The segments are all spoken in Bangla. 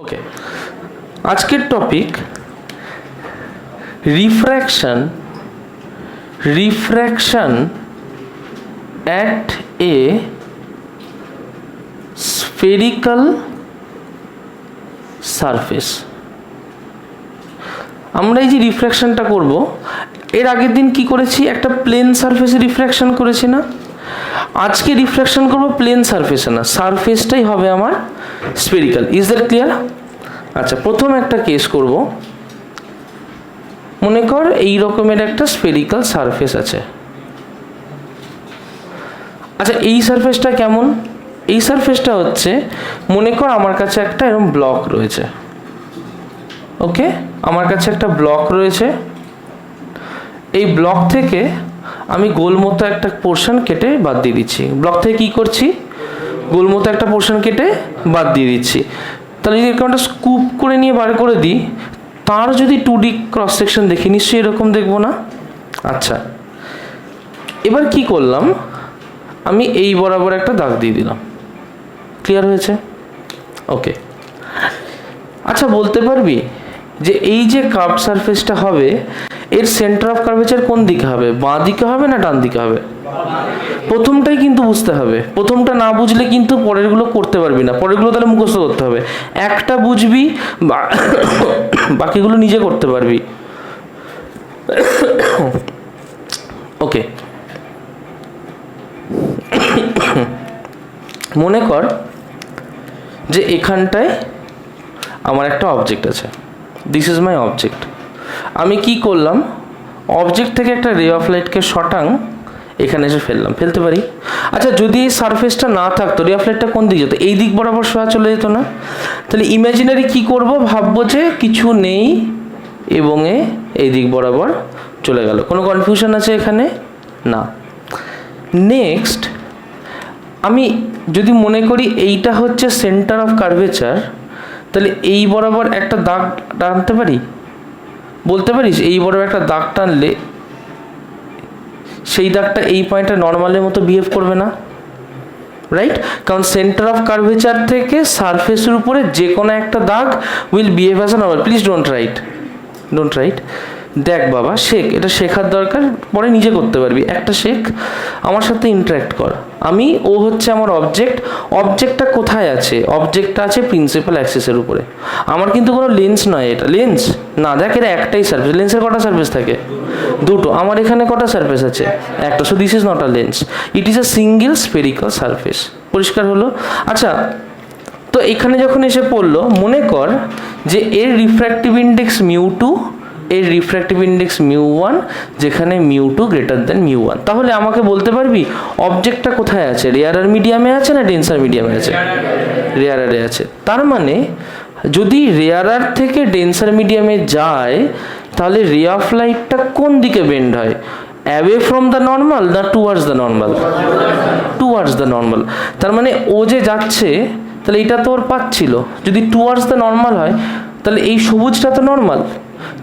ওকে, আজকের topic refraction at a spherical surface. আমরা এই যে রিফ্র্যাকশনটা করব, এর আগের দিন কি করেছি, একটা প্লেন সারফেসে রিফ্র্যাকশন করেছি না? আজকে রিফ্র্যাকশন করব প্লেন সারফেসে না, সারফেসটাই হবে আমার স্ফেরিক্যাল। Is that clear? আচ্ছা, প্রথম একটা কেস করব। মনে কর এই রকমের একটা স্ফেরিক্যাল সারফেস আছে। আচ্ছা, এই সারফেসটা কেমন? এই সারফেসটা হচ্ছে, মনে কর আমার কাছে একটা এরকম ব্লক রয়েছে। ওকে, আমার কাছে একটা ব্লক রয়েছে। এই ব্লক থেকে আমি গোলমতো একটা পোর্শন কেটে বাদ দিয়ে দিচ্ছি। ব্লক থেকে কি করছি? গোলমতো একটা পোর্শন কেটে বাদ দিয়ে দিচ্ছি। তাহলে যদি এরকম একটা স্কুপ করে নিয়ে বার করে দিই, তার যদি 2D ক্রস সেকশন দেখি, নিশ্চয়ই এরকম দেখবো না? আচ্ছা, এবার কি করলাম, আমি এই বরাবর একটা দাগ দিয়ে দিলাম। ক্লিয়ার হয়েছে? ওকে। আচ্ছা, বলতে পারবি যে এই যে কার্ভ সারফেসটা হবে, এর সেন্টার অফ কার্ভেচার কোন দিকে হবে? বাঁ দিকে হবে না ডান দিকে হবে? প্রথমটাই কিন্তু বুঝতে হবে। প্রথমটা না বুঝলে কিন্তু পরেরগুলো করতে পারবি না। পরেরগুলো তাহলে মুখস্থ করতে হবে। একটা বুঝবি, বাকিগুলো নিজে করতে পারবি। ওকে, মনে কর যে এখানটায় আমার একটা অবজেক্ট আছে। This is my object. আমি কি করলাম, অবজেক্ট থেকে একটা রে অফ লাইটকে শটাং এখানে এসে ফেলতে পারি। আচ্ছা, যদি এই সারফেসটা না থাকতো, রে অফ লাইটটা কোন দিকে যেত? এই দিক বরাবর সোজা চলে যেত না? তাহলে ইমাজিনারি কি করব, ভাববো যে কিছু নেই এবং এই দিক বরাবর চলে গেল। কোনো কনফিউশন আছে এখানে? না। নেক্সট, আমি যদি মনে করি এইটা হচ্ছে সেন্টার অফ কার্ভেচার, তাহলে এই বরাবর একটা দাগ টানতে পারি। বলতে পারিস এই বরাবর একটা দাগ টানলে সেই দাগটা এই পয়েন্টে নর্মালের মতো বিহেভ করবে না? রাইট? কারণ সেন্টার অফ কার্ভেচার থেকে সারফেসের উপরে যে কোনো একটা দাগ will behave as a normal. Please don't write. দেখ বাবা, শেখ, এটা শেখার দরকার, পরে নিজে করতে পারবি। একটা শেখ, আমার সাথে ইন্টারাক্ট কর। ও হচ্ছে আমার অবজেক্টটা কোথায় আছে? অবজেক্টটা আছে প্রিন্সিপাল অ্যাক্সিসের উপরে। আমার কিন্তু কোনো লেন্স নয়, এটা লেন্স না। দেখ, এটা একটাই সারফেস। লেন্সের কটা সারফেস থাকে? দুটো। আমার এখানে কটা সারফেস আছে? একটা। So this is not a lens, it is a single spherical surface. পরিষ্কার হলো? আচ্ছা, তো এখানে যখন এসে পড়লো, মনে কর যে এর রিফ্র্যাক্টিভ ইন্ডেক্স μ2, এর রিফ্র্যাক্টিভ ইন্ডেক্স μ1, যেখানে μ2 গ্রেটার দেন μ1। তাহলে আমাকে বলতে পারবি অবজেক্টটা কোথায় আছে? রেয়ারার মিডিয়ামে আছে না ডেন্সার মিডিয়ামে আছে? রেয়ারারে আছে। তার মানে যদি রেয়ারার থেকে ডেন্সার মিডিয়ামে যায়, তাহলে রে অফ লাইটটা কোন দিকে বেন্ড হয়? অ্যাওয়ে ফ্রম দ্য নর্মাল না towards the normal? Towards the normal. তার মানে ও যে যাচ্ছে, তাহলে এটা তো ওর পাচ্ছিল। যদি টুয়ার্ডস দ্য নর্মাল হয়, তাহলে এই সবুজটা তো নর্মাল,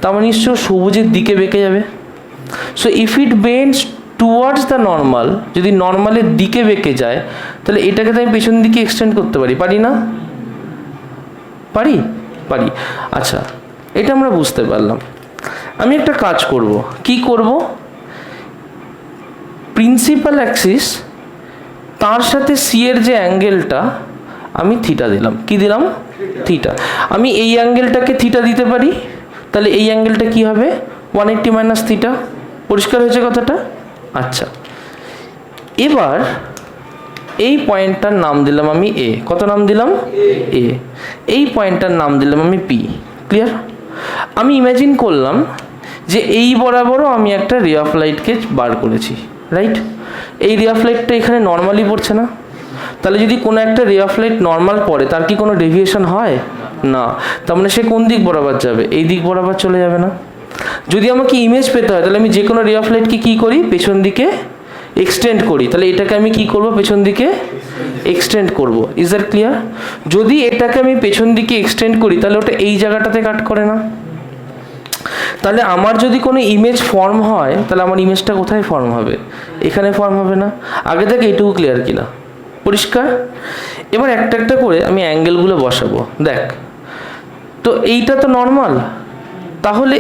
তার মানে নিশ্চয় সবুজের দিকে বেঁকে যাবে। So if it bends towards the normal, যদি নর্মালের দিকে বেঁকে যায়, তাহলে এটাকে তো আমি পেছন দিকে এক্সটেন্ড করতে পারি না? পারি। আচ্ছা, এটা আমরা বুঝতে পারলাম। আমি একটা কাজ করব। কি করব? প্রিন্সিপাল অ্যাক্সিস, তার সাথে সি এর যে অ্যাঙ্গেলটা, আমি থিটা দিলাম। কি দিলাম? থিটা। আমি এই অ্যাঙ্গেলটাকে থিটা দিতে পারি, তাহলে এই অ্যাঙ্গেলটা কি হবে? 180 মাইনাস থিটা। পরিষ্কার হয়েছে কথাটা? আচ্ছা, এবার এই পয়েন্টটার নাম দিলাম আমি এ। কত নাম দিলাম? এ। এই পয়েন্টটার নাম দিলাম আমি পি। ক্লিয়ার? আমি ইমাজিন করলাম যে এই বরাবরও আমি একটা রে অফ লাইটকে বার করেছি। রাইট? এই রে অফ লাইটটা এখানে নর্মালি পড়ছে না? তাহলে যদি কোনো একটা রে অফ লাইট নর্মাল পড়ে, তার কি কোনো ডেভিয়েশন হয় না? তার মানে সে কোন দিক বরাবর যাবে? এই দিক বরাবর চলে যাবে না? যদি আমাকে ইমেজ পেতে হয়, তাহলে আমি যে কোনো রে অফ লাইটকে কী করি? পেছন দিকে এক্সটেন্ড করি। তাহলে এটাকে আমি কি করব? পেছন দিকে এক্সটেন্ড করব। Is that clear? যদি এটাকে আমি পেছন দিকে এক্সটেন্ড করি, তাহলে ওটা এই জায়গাটাতে কাট করে না? তাহলে আমার যদি কোনো ইমেজ ফর্ম হয়, তাহলে আমার ইমেজটা কোথায় ফর্ম হবে? এখানে ফর্ম হবে না? আগে থেকে এইটুকু ক্লিয়ার কিনা? পরিষ্কার? এবার একটা একটা করে আমি অ্যাঙ্গেলগুলো বসাবো। দেখ, তো এইটা তো নর্মাল, তাহলে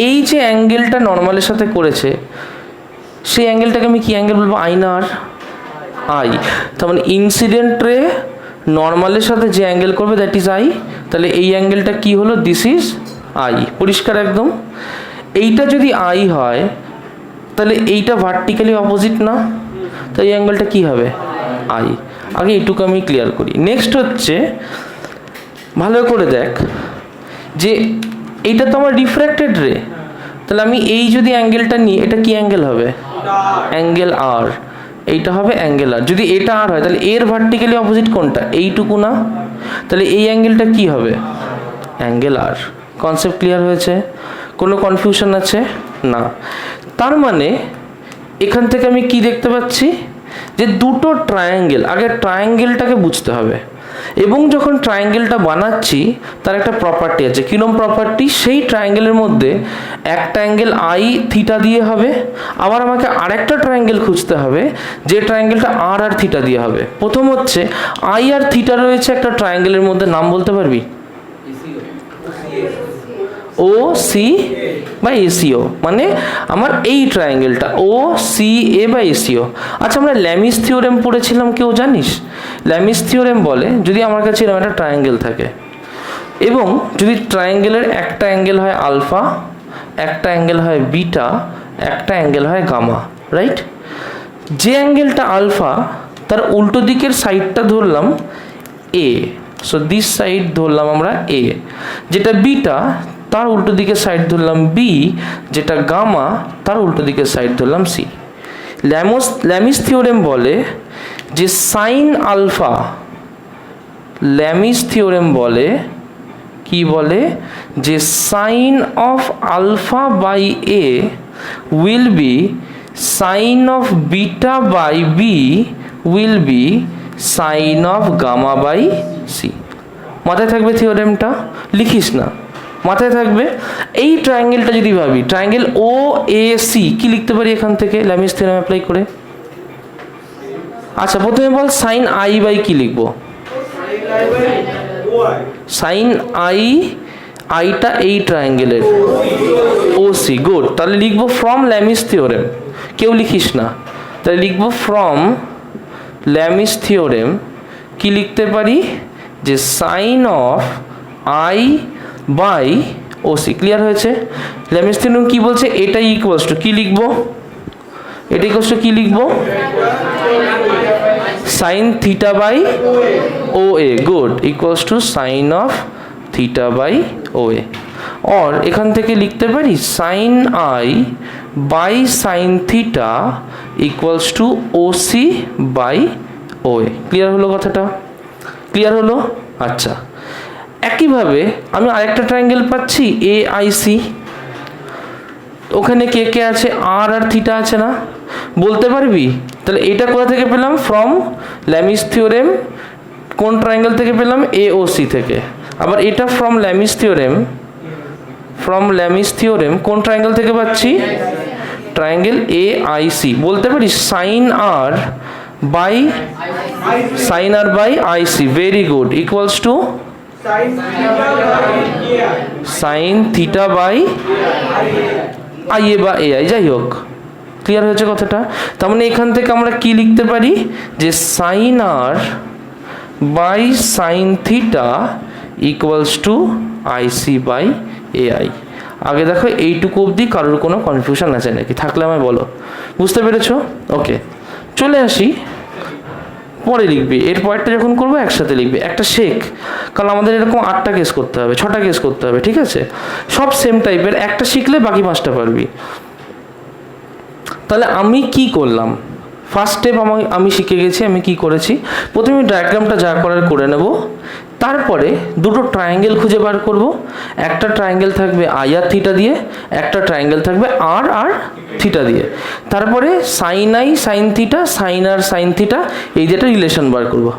এই যে অ্যাঙ্গেলটা নর্মালের সাথে করেছে সেই অ্যাঙ্গেলটাকে আমি কি অ্যাঙ্গেল বলবো? আই না আর? আই। তার মানে ইনসিডেন্ট রে নর্মালের সাথে যে অ্যাঙ্গেল করবে দ্যাট ইজ আই। তাহলে এই অ্যাঙ্গেলটা কি হলো? This is I. পরিষ্কার একদম? এইটা যদি আই হয় তাহলে এইটা ভার্টিক্যালি অপোজিট না? তো এই অ্যাঙ্গেলটা কি হবে? আই। আগে এটুকু আমি ক্লিয়ার করি। নেক্সট হচ্ছে, ভালো করে দেখ যে এইটা তো আমার রিফ্র্যাক্টেড রে, তাহলে আমি এই যদি অ্যাঙ্গেলটা নিই এটা কি অ্যাঙ্গেল হবে? অ্যাঙ্গেল আর। এইটা হবে অ্যাঙ্গেল আর। যদি এটা আর হয় তাহলে এর ভার্টিক্যালি অপোজিট কোনটা? এইটুকু না? তাহলে এই অ্যাঙ্গেলটা কি হবে? অ্যাঙ্গেল আর। কনসেপ্ট ক্লিয়ার হয়েছে? কোনো কনফিউশন আছে? না। তার মানে এখান থেকে আমি কি দেখতে পাচ্ছি যে দুটো ট্রায়াঙ্গেল, আগে ট্রায়াঙ্গেলটাকে বুঝতে হবে, এবং যখন ট্রায়াঙ্গেলটা বানাচ্ছি তার একটা প্রপার্টি আছে। কিরম প্রপার্টি? সেই ট্রায়াঙ্গেলের মধ্যে একটা অ্যাঙ্গেল আই থিটা দিয়ে হবে, আবার আমাকে আরেকটা ট্রায়াঙ্গেল খুঁজতে হবে যে ট্রায়াঙ্গেলটা আর আর থিটা দিয়ে হবে। প্রথম হচ্ছে আই আর থিটা রয়েছে একটা ট্রায়াঙ্গেলের মধ্যে, নাম বলতে পারবি? ও সি বা এসিও, মানে আমার এই ট্রায়াঙ্গেলটা ও সি এ বা এসিও। আচ্ছা, আমরা ল্যামিস থিওরেম পড়েছিলাম, কেউ জানিস? ল্যামিস থিওরেম বলে যদি আমার কাছে এরকম একটা ট্রায়াঙ্গেল থাকে এবং যদি ট্রায়াঙ্গেলের একটা অ্যাঙ্গেল হয় আলফা, একটা অ্যাঙ্গেল হয় বিটা, একটা অ্যাঙ্গেল হয় গামা, রাইট? যে অ্যাঙ্গেলটা আলফা তার উল্টো দিকের সাইডটা ধরলাম এ, সো দিস সাইড ধরলাম আমরা এ। যেটা বিটা তার উল্টো দিকের সাইড ধরলাম বি, যেটা গামা তার উল্টো দিকের সাইড ধরলাম সি। ল্যামিস থিওরেম বলে যে সাইন আলফা, ল্যামিস থিওরেম বলে কি বলে যে sine of alpha by A will be sine of beta by B will be sine of gamma by C. মাথায় থাকবে থিওরেমটা? লিখিস না, মাথায় থাকবে। এই ট্রায়াঙ্গেলটা যদি ভাবি, ট্রায়াঙ্গেল ও এ সি, কি লিখতে পারি এখান থেকে ল্যামিস থিওরেম অ্যাপ্লাই করে? আচ্ছা, প্রথমে বল সাইন আই বাই কি লিখবো? সাইন আই, আইটা এই ট্রায়াঙ্গেলের ও সি। গুড। তাহলে লিখবো ফ্রম ল্যামিস থিওরেম। কেউ লিখিস না, তাহলে লিখবো ফ্রম ল্যামিস থিওরেম। কি লিখতে পারি? যে sine of I by O C. Clear হয়েছে? ল্যামিস থিওরেম কি বলছে? এটা ইকুয়ালস টু কি লিখবো? এটা ইকুয়ালস টু কি লিখবো? Sine theta by O A. Good. Equals to sine of theta by O A. और এখান থেকে লিখতে পারি sine I by sine theta equals to O C by O A. Clear হলো কথাটা? ক্লিয়ার হলো? আচ্ছা, একইভাবে আমি আরেকটা ট্রায়াঙ্গেল পাচ্ছি এ আই সি। ওখানে কে কে আছে? আর আর থিটা আছে না? বলতে পারবি? তাহলে এটা কোথা থেকে পেলাম? From Lami's theorem. কোন ট্রায়াঙ্গেল থেকে পেলাম? এ ও সি থেকে। আবার এটা from Lami's theorem, from Lami's theorem কোন ট্রায়াঙ্গেল থেকে পাচ্ছি? Triangle A I C. বলতে পারি sine R by sine R by I C. Very good. Equals to sine theta by I A বা এ আই, যাই হোক। ক্লিয়ার হয়েছে কথাটা? তার মানে এখান থেকে আমরা কি লিখতে পারি? যে sine R by sine theta equals to I C by A I. আগে দেখো এইটুকু অবধি কারোর কোনো কনফিউশন আছে নাকি? থাকলে আমায় বলো। বুঝতে পেরেছো? ওকে, চলে আসি। পরে লিখবি, এর পরেরটা যখন করবো একসাথে লিখবি। একটা শেখ, কারণ আমাদের এরকম 8টা কেস করতে হবে, 6টা কেস করতে হবে, ঠিক আছে? সব সেম টাইপের, একটা শিখলে বাকি 5টা পারবি। তাহলে আমি কি করলাম? ফার্স্ট স্টেপ আমি শিখে গেছি। আমি কি করেছি? প্রথমে ডায়াগ্রামটা যা করার করে নেব, তারপরে দুটো ট্রায়াঙ্গেল খুঁজে বার করব। একটা ট্রায়াঙ্গেল থাকবে আই আর থিটা দিয়ে, একটা ট্রায়াঙ্গেল থাকবে আর আর থিটা দিয়ে। তারপরে sine I sine theta, sine R sine theta, এই যেটা রিলেশন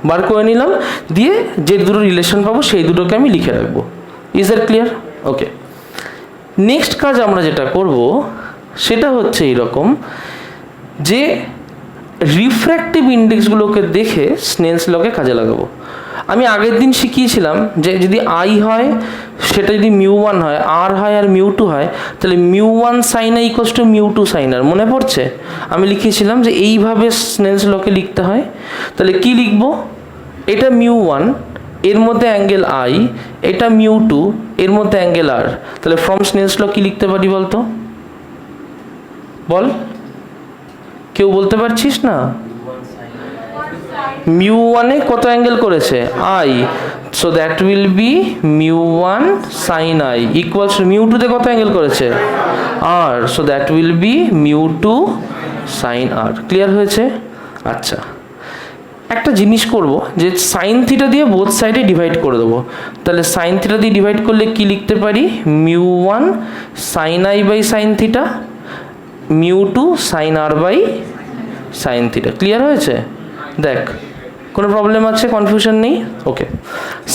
বার করে নিলাম। দিয়ে যে দুটো রিলেশন পাবো সেই দুটোকে আমি লিখে রাখবো। Is that clear? Okay, next কাজ আমরা যেটা করব সেটা হচ্ছে এইরকম, যে রিফ্র্যাক্টিভ ইন্ডেক্সগুলোকে দেখে স্নেলস লকে কাজে লাগাবো। আমি আগের দিন শিখিয়েছিলাম যে যদি আই হয় সেটা যদি μ1 হয়, আর হয় আর μ2 হয়, তাহলে μ1 sin i equals to μ2 sin r। মনে পড়ছে? আমি লিখিয়েছিলাম যে এইভাবে স্নেলস লকে লিখতে হয়। তাহলে কি লিখব? এটা μ1, এর মধ্যে অ্যাঙ্গেল আই, এটা μ2, এর মধ্যে অ্যাঙ্গেল আর। তাহলে ফ্রম স্নেলস ল কি লিখতে পারি বলতো? বল, কেউ বলতে পারছিস না? μ1 এ কত অ্যাঙ্গেল করেছে? I, so that will be μ1 sin i equals to μ2 তে কত অ্যাঙ্গেল করেছে? R, so that will be μ2 sin r। Clear হয়েছে? আচ্ছা, একটা জিনিস করব যে সাইন থিটা দিয়ে বোথ সাইডে ডিভাইড করে দেবো। তাহলে সাইন থিটা দিয়ে ডিভাইড করলে কি লিখতে পারি? μ1 sin i by sine theta, μ2 sin r by sine theta. Clear হয়েছে? দেখ, কোনো প্রবলেম আছে? কনফিউশন নেই? Okay,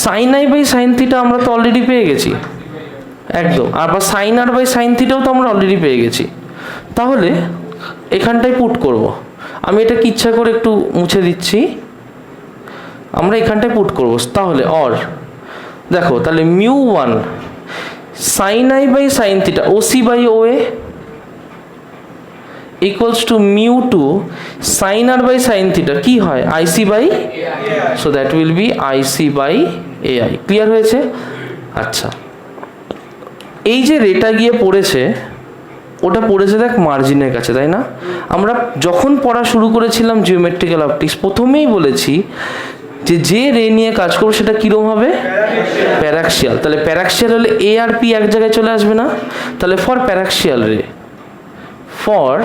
sine I by sine theta আমরা তো অলরেডি পেয়ে গেছি একদম, আবার সাইন আর বাই সাইন থিটাও তো আমরা অলরেডি পেয়ে গেছি। তাহলে এখানটায় পুট করব। আমি এটাকে ইচ্ছা করে একটু মুছে দিচ্ছি, আমরা এখানটায় পুট করব। তাহলে অর দেখো, তাহলে μ1 sin i by sine theta OC by OA equals to μ2 sin r by sine theta কি হয়? IC by, so that will be IC by AI. Clear হয়েছে? আচ্ছা, এই যে রেটা গিয়ে পড়েছে, ওটা পড়েছে দেখ মার্জিনের কাছে, তাই না? আমরা যখন পড়া শুরু করেছিলাম জিওমেট্রিক্যাল অপটিক্স, প্রথমেই বলেছি যে যে রে নিয়ে কাজ করবো সেটা কীরকম হবে? প্যারাক্সিয়াল। তাহলে প্যারাক্সিয়াল হলে এ আর পি এক জায়গায় চলে আসবে না? তাহলে ফর প্যারাক্সিয়াল রে, ফর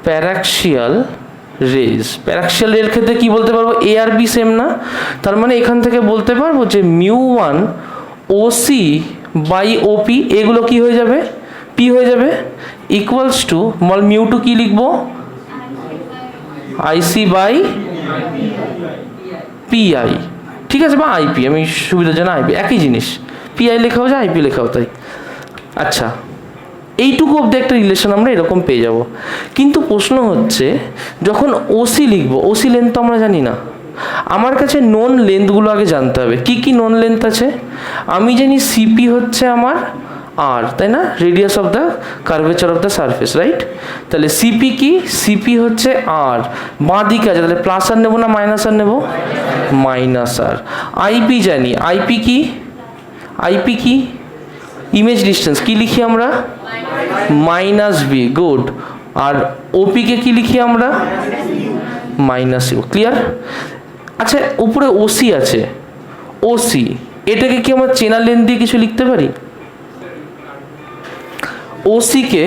প্যারাক্সিয়াল রেজ, প্যারাক্সিয়াল রের ক্ষেত্রে কি বলতে পারবো? এ আর বি সেম না? তার মানে এখান থেকে বলতে পারবো যে μ1 ওসি বাই ওপি, এগুলো কি হয়ে যাবে? পি হয়ে যাবে, ইকুয়ালস টু μ2 কি লিখবো? IC by PI. ঠিক আছে, বা আইপি, আমি সুবিধার জন্য আইপি, একই জিনিস, পিআই লেখাও যায় আইপি লেখাও তাই। আচ্ছা, এইটুকু অবধি একটা রিলেশন আমরা এরকম পেয়ে যাব। কিন্তু প্রশ্ন হচ্ছে যখন ওসি লিখবো, ওসি লেন্থ তো আমরা জানি না, আমার কাছে নোন লেন্থগুলো আগে জানতে হবে। কি কি নোন লেন্থ আছে? আমি জানি সিপি হচ্ছে আমার আর, তাই না? Radius of the curvature of the surface, right? তাহলে সিপি কি? সিপি হচ্ছে আর, বাঁ দিকে আছে, তাহলে প্লাস আর নেবো না মাইনাস আর নেবো? Minus R. আইপি জানি, আইপি কি? আইপি কি? ইমেজ ডিস্টেন্স কি লিখি আমরা? Minus B. গুড। আর ওপি কে কি লিখি আমরা? Minus U. ক্লিয়ার? আচ্ছা, উপরে ওসি আছে, ওসি এটাকে কি আমরা চেনা লেন্থ দিয়ে কিছু লিখতে পারি? ওসি কে,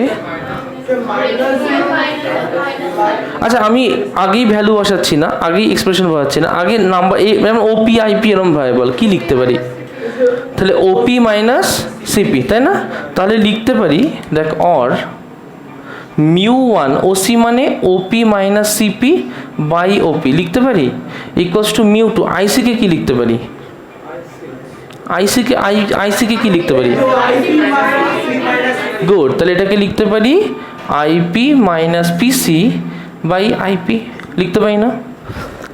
আচ্ছা আমি আগেই ভ্যালু বসাচ্ছি না, আগেই এক্সপ্রেশন বসাচ্ছি না, আগে নাম্বার যেমন ওপি আইপি এরম ভ্যারিয়েবল কি লিখতে পারি? তাহলে ওপি মাইনাস সিপি, তাই না? তাহলে লিখতে পারি দেখ, অর μ1 ওসি মানে ওপি মাইনাস সিপি বাই ওপি লিখতে পারি, ইকুয়ালস টু μ2 আইসি কে কি লিখতে পারি? আইসি কে কি লিখতে পারি? গুড। তাহলে এটাকে লিখতে পারি IP minus PC by IP, লিখতে পারি না?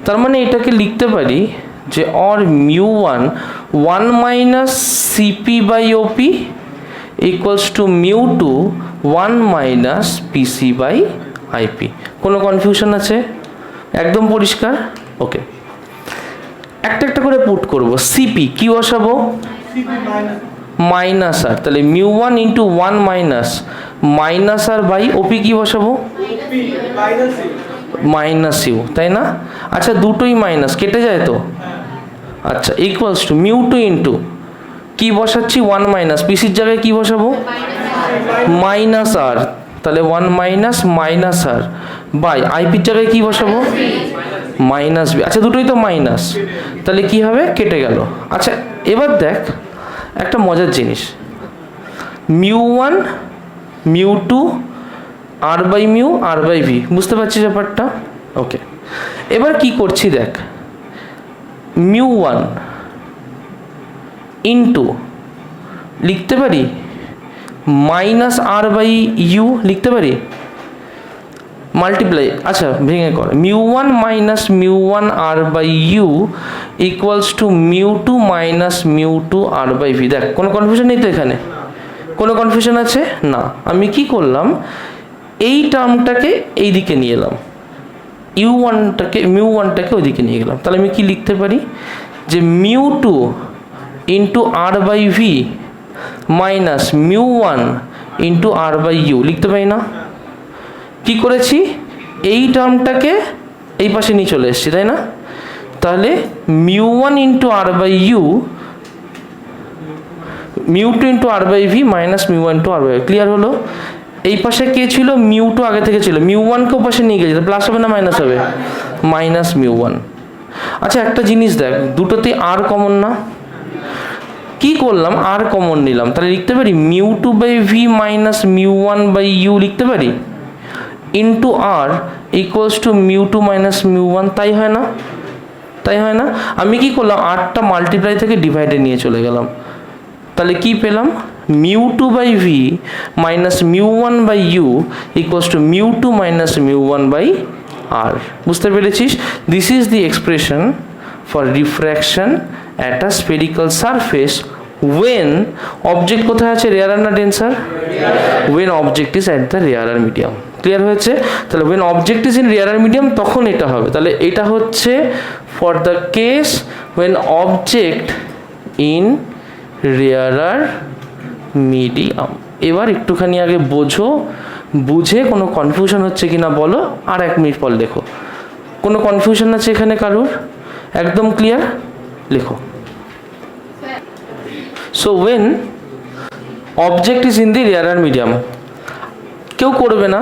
তার মানে এটাকে লিখতে পারি যে or μ1 1 minus CP by OP equals to μ2 1 minus PC by IP. কোনো কনফিউশন আছে? একদম পরিষ্কার? ওকে, একটা একটা করে পুট করব। সিপি কি বসাবো? মাইনাস আর, তাহলে μ1 into 1 minus R by OP কি বসাবো? মাইনাস ইউ, তাই না? আচ্ছা, দুটোই মাইনাস কেটে যায় তো? আচ্ছা, ইকুয়ালস টু μ2 ইন্টু কি বসাচ্ছি? 1 মাইনাস, পিসির জায়গায় কি বসাবো? মাইনাস আর, তাহলে 1 মাইনাস আর বাই আইপির জায়গায় কি বসাবো? Minus B. আচ্ছা, দুটোই তো মাইনাস, তাহলে কি হবে? কেটে গেল। আচ্ছা, এবার দেখ একটা মজার জিনিস, μ1 μ2 R by mu R by V, বুঝতে পারছিস ব্যাপারটা? ওকে, এবার কি করছি দেখ, μ1 ইন্টু লিখতে পারি মাইনাস আর বাই ইউ লিখতে পারি, মাল্টিপ্লাই, আচ্ছা ভেঙে কর, μ1 minus μ1 R by you equals to μ2 minus μ2 R by V. দেখ কোনো কনফিউশন নেই তো এখানে, কোনো কনফিউশন আছে না। আমি কি করলাম, এই টার্মটাকে এই দিকে নিয়ে এলাম, μ1টাকে ওইদিকে নিয়ে গেলাম। তাহলে আমি কি লিখতে পারি যে μ2 into R by V minus μ1 into R by U লিখতে পারি না? কি করেছি, এই টার্মটাকে এই পাশে নিয়ে চলে এসেছি, তাই না? তাহলে μ1 into R by U, μ2 into R by V minus μ1 into R by, clear হলো? এই পাশে কে ছিল, μ2 আগে থেকে ছিল, μ1কে ও পাশে নিয়ে গেছে, প্লাস হবে না মাইনাস হবে? মাইনাস μ1। আচ্ছা একটা জিনিস দেখ, দুটোতেই আর কমন না, কি করলাম আর কমন নিলাম, তাহলে লিখতে পারি μ2 by V minus μ1 by U লিখতে পারি, into R equals to μ2 minus μ1, তাই হয় না? তাই হয় না? আমি কি করলাম, আরটা মাল্টিপ্লাই থেকে ডিভাইডে নিয়ে চলে গেলাম, তাহলে কি পেলাম, μ2 by V minus μ1 by you equals to μ2 minus μ1 by R. বুঝতে পেরেছিস? This is the expression for refraction at a spherical surface when object কোথায় আছে, রেয়ারার না denser? when object is at the rarer medium. Clear হয়েছে? তাহলে when object is in rarer medium তখন এটা হবে। তাহলে এটা হচ্ছে for the case when object in rarer medium. এবার একটুখানি আগে বোঝো, বুঝে কোনো কনফিউশন হচ্ছে কি না বলো, আর 1 মিনিট পর লেখো। কোনো কনফিউশন আছে এখানে কারোর? একদম ক্লিয়ার? লেখো। So when object is in the rarer medium, কেউ করবে না,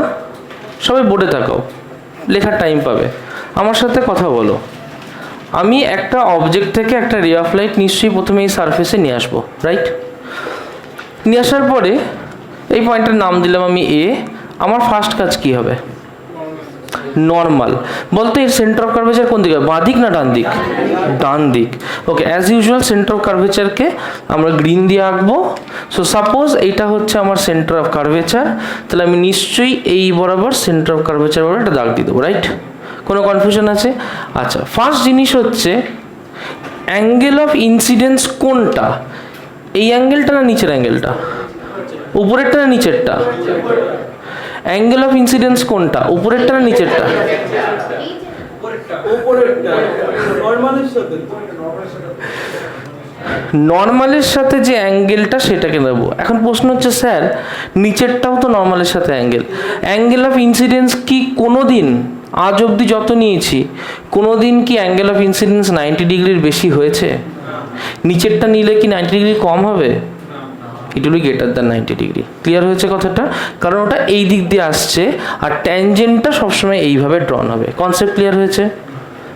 সবাই বোর্ডে থাকাও, লেখার টাইম পাবে। আমার সাথে কথা বলো। আমি একটা অবজেক্ট থেকে একটা রে অফ লাইট নিশ্চয়ই প্রথমে এই সারফেসে নিয়ে আসবো, রাইট? নিয়ে আসার পরে এই পয়েন্টের নাম দিলাম আমি এ। আমার ফার্স্ট কাজ কি হবে, নর্মাল বলতে এর সেন্টার অফ কার্ভেচার কোন দিকে, বাঁ দিক না ডান দিক? ডান দিক। ওকে, অ্যাজ ইউজুয়াল সেন্টার অফ কার্ভেচারকে আমরা গ্রিন দিয়ে আঁকবো। সো সাপোজ এইটা হচ্ছে আমার সেন্টার অফ কার্ভেচার, তাহলে আমি নিশ্চয়ই এই বরাবর সেন্টার অফ কার্ভেচার বরাবর একটা দাগ দিয়ে দেবো, রাইট? কোনো কনফিউশন আছে? আচ্ছা, ফার্স্ট জিনিস হচ্ছে অ্যাঙ্গেল অফ ইনসিডেন্স কোনটা, এই অ্যাঙ্গেলটা না নিচের অ্যাঙ্গেলটা, উপরেরটা না নিচেরটা? অ্যাঙ্গেল অফ ইনসিডেন্স কোনটা, উপরেরটা না নিচেরটা? নর্মালের সাথে যে অ্যাঙ্গেলটা সেটাকে নেব। এখন প্রশ্ন হচ্ছে স্যার নিচেরটাও তো নর্মালের সাথে অ্যাঙ্গেল, অ্যাঙ্গেল অফ ইনসিডেন্স কি কোনো দিন আজ অবধি যত নিয়েছি কোনো দিন কি অ্যাঙ্গেল অফ ইনসিডেন্স 90 ডিগ্রির বেশি হয়েছে? নিচেরটা নিলে কি 90 ডিগ্রি কম হবে? It will be greater than 90 degree. Clear হয়েছে কথাটা? কারণ ওটা এই দিক দিয়ে আসছে আর ট্যানজেন্টটা সবসময় এইভাবে ড্রন হবে। কনসেপ্ট ক্লিয়ার হয়েছে?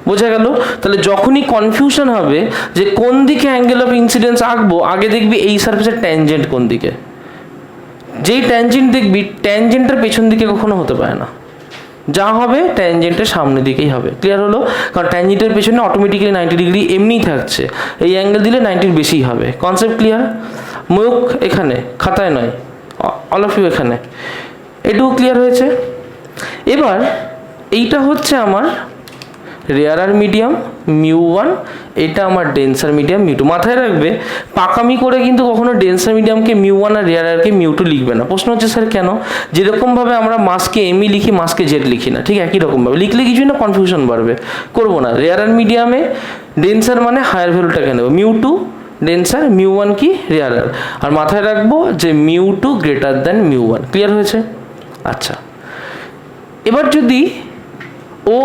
বোঝা গেল? তাহলে যখনই কনফিউশন হবে যে কোন দিকে অ্যাঙ্গেল অফ ইনসিডেন্স আঁকবো, আগে দেখবি এই সারফেসের ট্যানজেন্ট কোন দিকে। যেই ট্যানজেন্ট দেখবি, ট্যানজেন্টের পেছন দিকে কখনো হতে পারে না, যা হবে ট্যানজেন্টের সামনের দিকেই হবে। ক্লিয়ার হলো? কারণ ট্যানজেন্টের পেছনে অটোমেটিক্যালি 90 ডিগ্রি এমনিই থাকছে, এই অ্যাঙ্গেল দিলে 90-র বেশিই হবে। Concept clear? মুখ এখানে, খাতায় নয়, অল অফ ইউ এখানে। এটুকু ক্লিয়ার হয়েছে? এবার এইটা হচ্ছে আমার রেয়ারার মিডিয়াম μ1, এটা আমার ডেন্সার মিডিয়াম μ2। মাথায় রাখবে, পাকামি করে কিন্তু কখনো ডেন্সার মিডিয়ামকে μ1 আর রেয়ারারকে μ2 লিখবে না। প্রশ্ন হচ্ছে স্যার কেন? যেরকমভাবে আমরা মাসকে এমই লিখি, মাসকে জেড লিখি না, ঠিক একই রকমভাবে লিখলে কিছুই না, কনফিউশন বাড়বে, করবো না। রেয়ারার মিডিয়ামে ডেন্সার মানে হায়ার ভ্যালুটাকে নেব, μ2 ডেন্সার, μ1 কি রেয়ারার, আর মাথায় রাখবো যে μ2 গ্রেটার দ্যান μ1। ক্লিয়ার হয়েছে? আচ্ছা, এবার যদি ও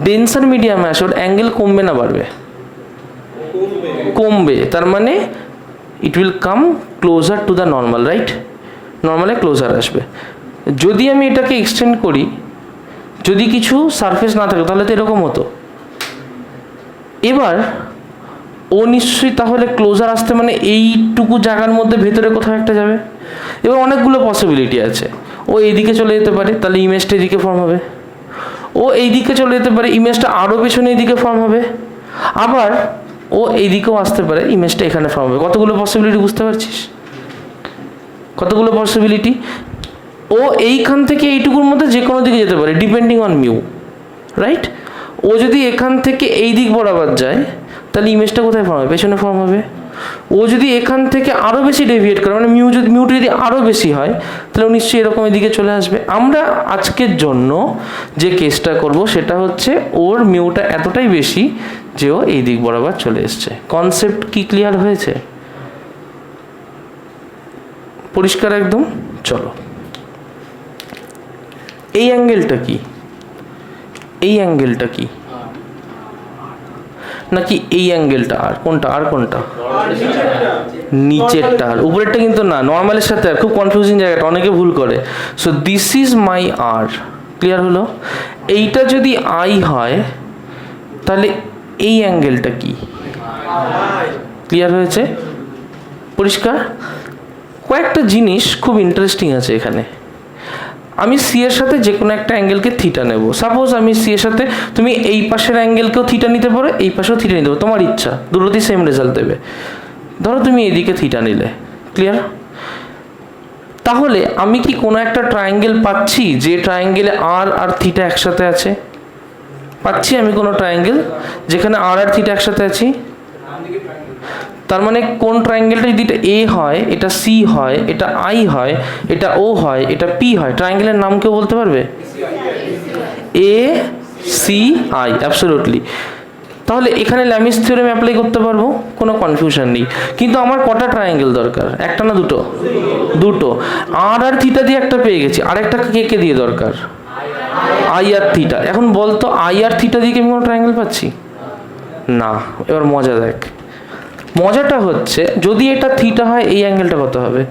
ডেন্সার মিডিয়ামে আসে, ওর অ্যাঙ্গেল কমবে না বাড়বে? কমবে। তার মানে it will come closer to the normal, right? নর্মালে ক্লোজার আসবে। যদি আমি এটাকে এক্সটেন্ড করি, যদি কিছু সারফেস না থাকে তাহলে তো এরকম হতো। এবার ও নিশ্চয়ই তাহলে ক্লোজার আসতে মানে এইটুকু জায়গার মধ্যে ভেতরে কোথাও একটা যাবে। এবার অনেকগুলো পসিবিলিটি আছে, ও এইদিকে চলে যেতে পারে, তাহলে ইমেজটা এদিকে ফর্ম হবে। ও এইদিকে চলে যেতে পারে, ইমেজটা আরও পেছনে এইদিকে ফর্ম হবে। আবার ও এইদিকেও আসতে পারে, ইমেজটা এখানে ফর্ম হবে। কতগুলো পসিবিলিটি বুঝতে পারছিস? কতগুলো পসিবিলিটি? ও এইখান থেকে এইটুকুর মধ্যে যে কোনো দিকে যেতে পারে ডিপেন্ডিং অন মিউ, রাইট? ও যদি এখান থেকে এই দিক বরাবর যায় তাহলে ইমেজটা কোথায় ফর্ম হবে? পেছনে ফর্ম হবে। ও যদি এখান থেকে আরও বেশি ডেভিয়েট করে, মানে মিউটা যদি আরও বেশি হয়, তাহলে ও নিশ্চয়ই এরকম এদিকে চলে আসবে। আমরা আজকের জন্য যে কেসটা করব সেটা হচ্ছে ওর মিউটা এতটাই বেশি যে ও এই দিক বরাবর চলে এসছে। কনসেপ্ট কি ক্লিয়ার হয়েছে? পরিষ্কার একদম? চলো, এই অ্যাঙ্গেলটা কি? এই অ্যাঙ্গেলটা কি? নাকি এই অ্যাঙ্গেলটা? আর কোনটা? আর কোনটা? নিচেরটা। আর উপরেরটা কিন্তু না, নর্মালের সাথে। আর খুব কনফিউজিং জায়গাটা, অনেকে ভুল করে। So this is my R. Clear হলো? এইটা যদি আই হয় তাহলে এই অ্যাঙ্গেলটা কি? ক্লিয়ার হয়েছে? পরিষ্কার? কয়েকটা জিনিস খুব ইন্টারেস্টিং আছে এখানে। আমি সি এর সাথে যে কোনো একটা অ্যাঙ্গেলকে থিটা নেব। সাপোজ আমি সি এর সাথে, তুমি এই পাশের অ্যাঙ্গেলকেও থিটা নিতে পারো, এই পাশেও থিটা নিতে পারো, তোমার ইচ্ছা, দুটোতেই সেম রেজাল্ট দেবে। ধরো তুমি এদিকে থিটা নিলে। ক্লিয়ার? তাহলে আমি কি কোনো একটা ট্রায়াঙ্গেল পাচ্ছি যে ট্রায়াঙ্গেলে আর আর থিটা একসাথে আছে? পাচ্ছি আমি কোনো ট্রায়াঙ্গেল যেখানে আর আর থিটা একসাথে আছি? তার মানে কোন ট্রায়াঙ্গেলটা যদি এটা এ হয়, এটা সি হয়, এটা আই হয়, এটা ও হয়, এটা পি হয়, ট্রায়াঙ্গেলের নাম কেউ বলতে পারবে? A C I, absolutely. তাহলে এখানে ল্যামিস থিওরেম অ্যাপ্লাই করতে পারবো, কোনো কনফিউশন নেই। কিন্তু আমার কটা ট্রায়াঙ্গেল দরকার? একটা না দুটো? দুটো। আর আর থিটা দিয়ে একটা পেয়ে গেছি, আরেকটা কে কে দিয়ে দরকার? I R theta. এখন বলতো আই আর থিটা দিয়ে কি আমি কোনো ট্রায়াঙ্গেল পাচ্ছি? না। এবার মজা দেখ। মজাটা হচ্ছে যদি এটা থিটা হয়, এই অ্যাঙ্গেলটা কত হবে?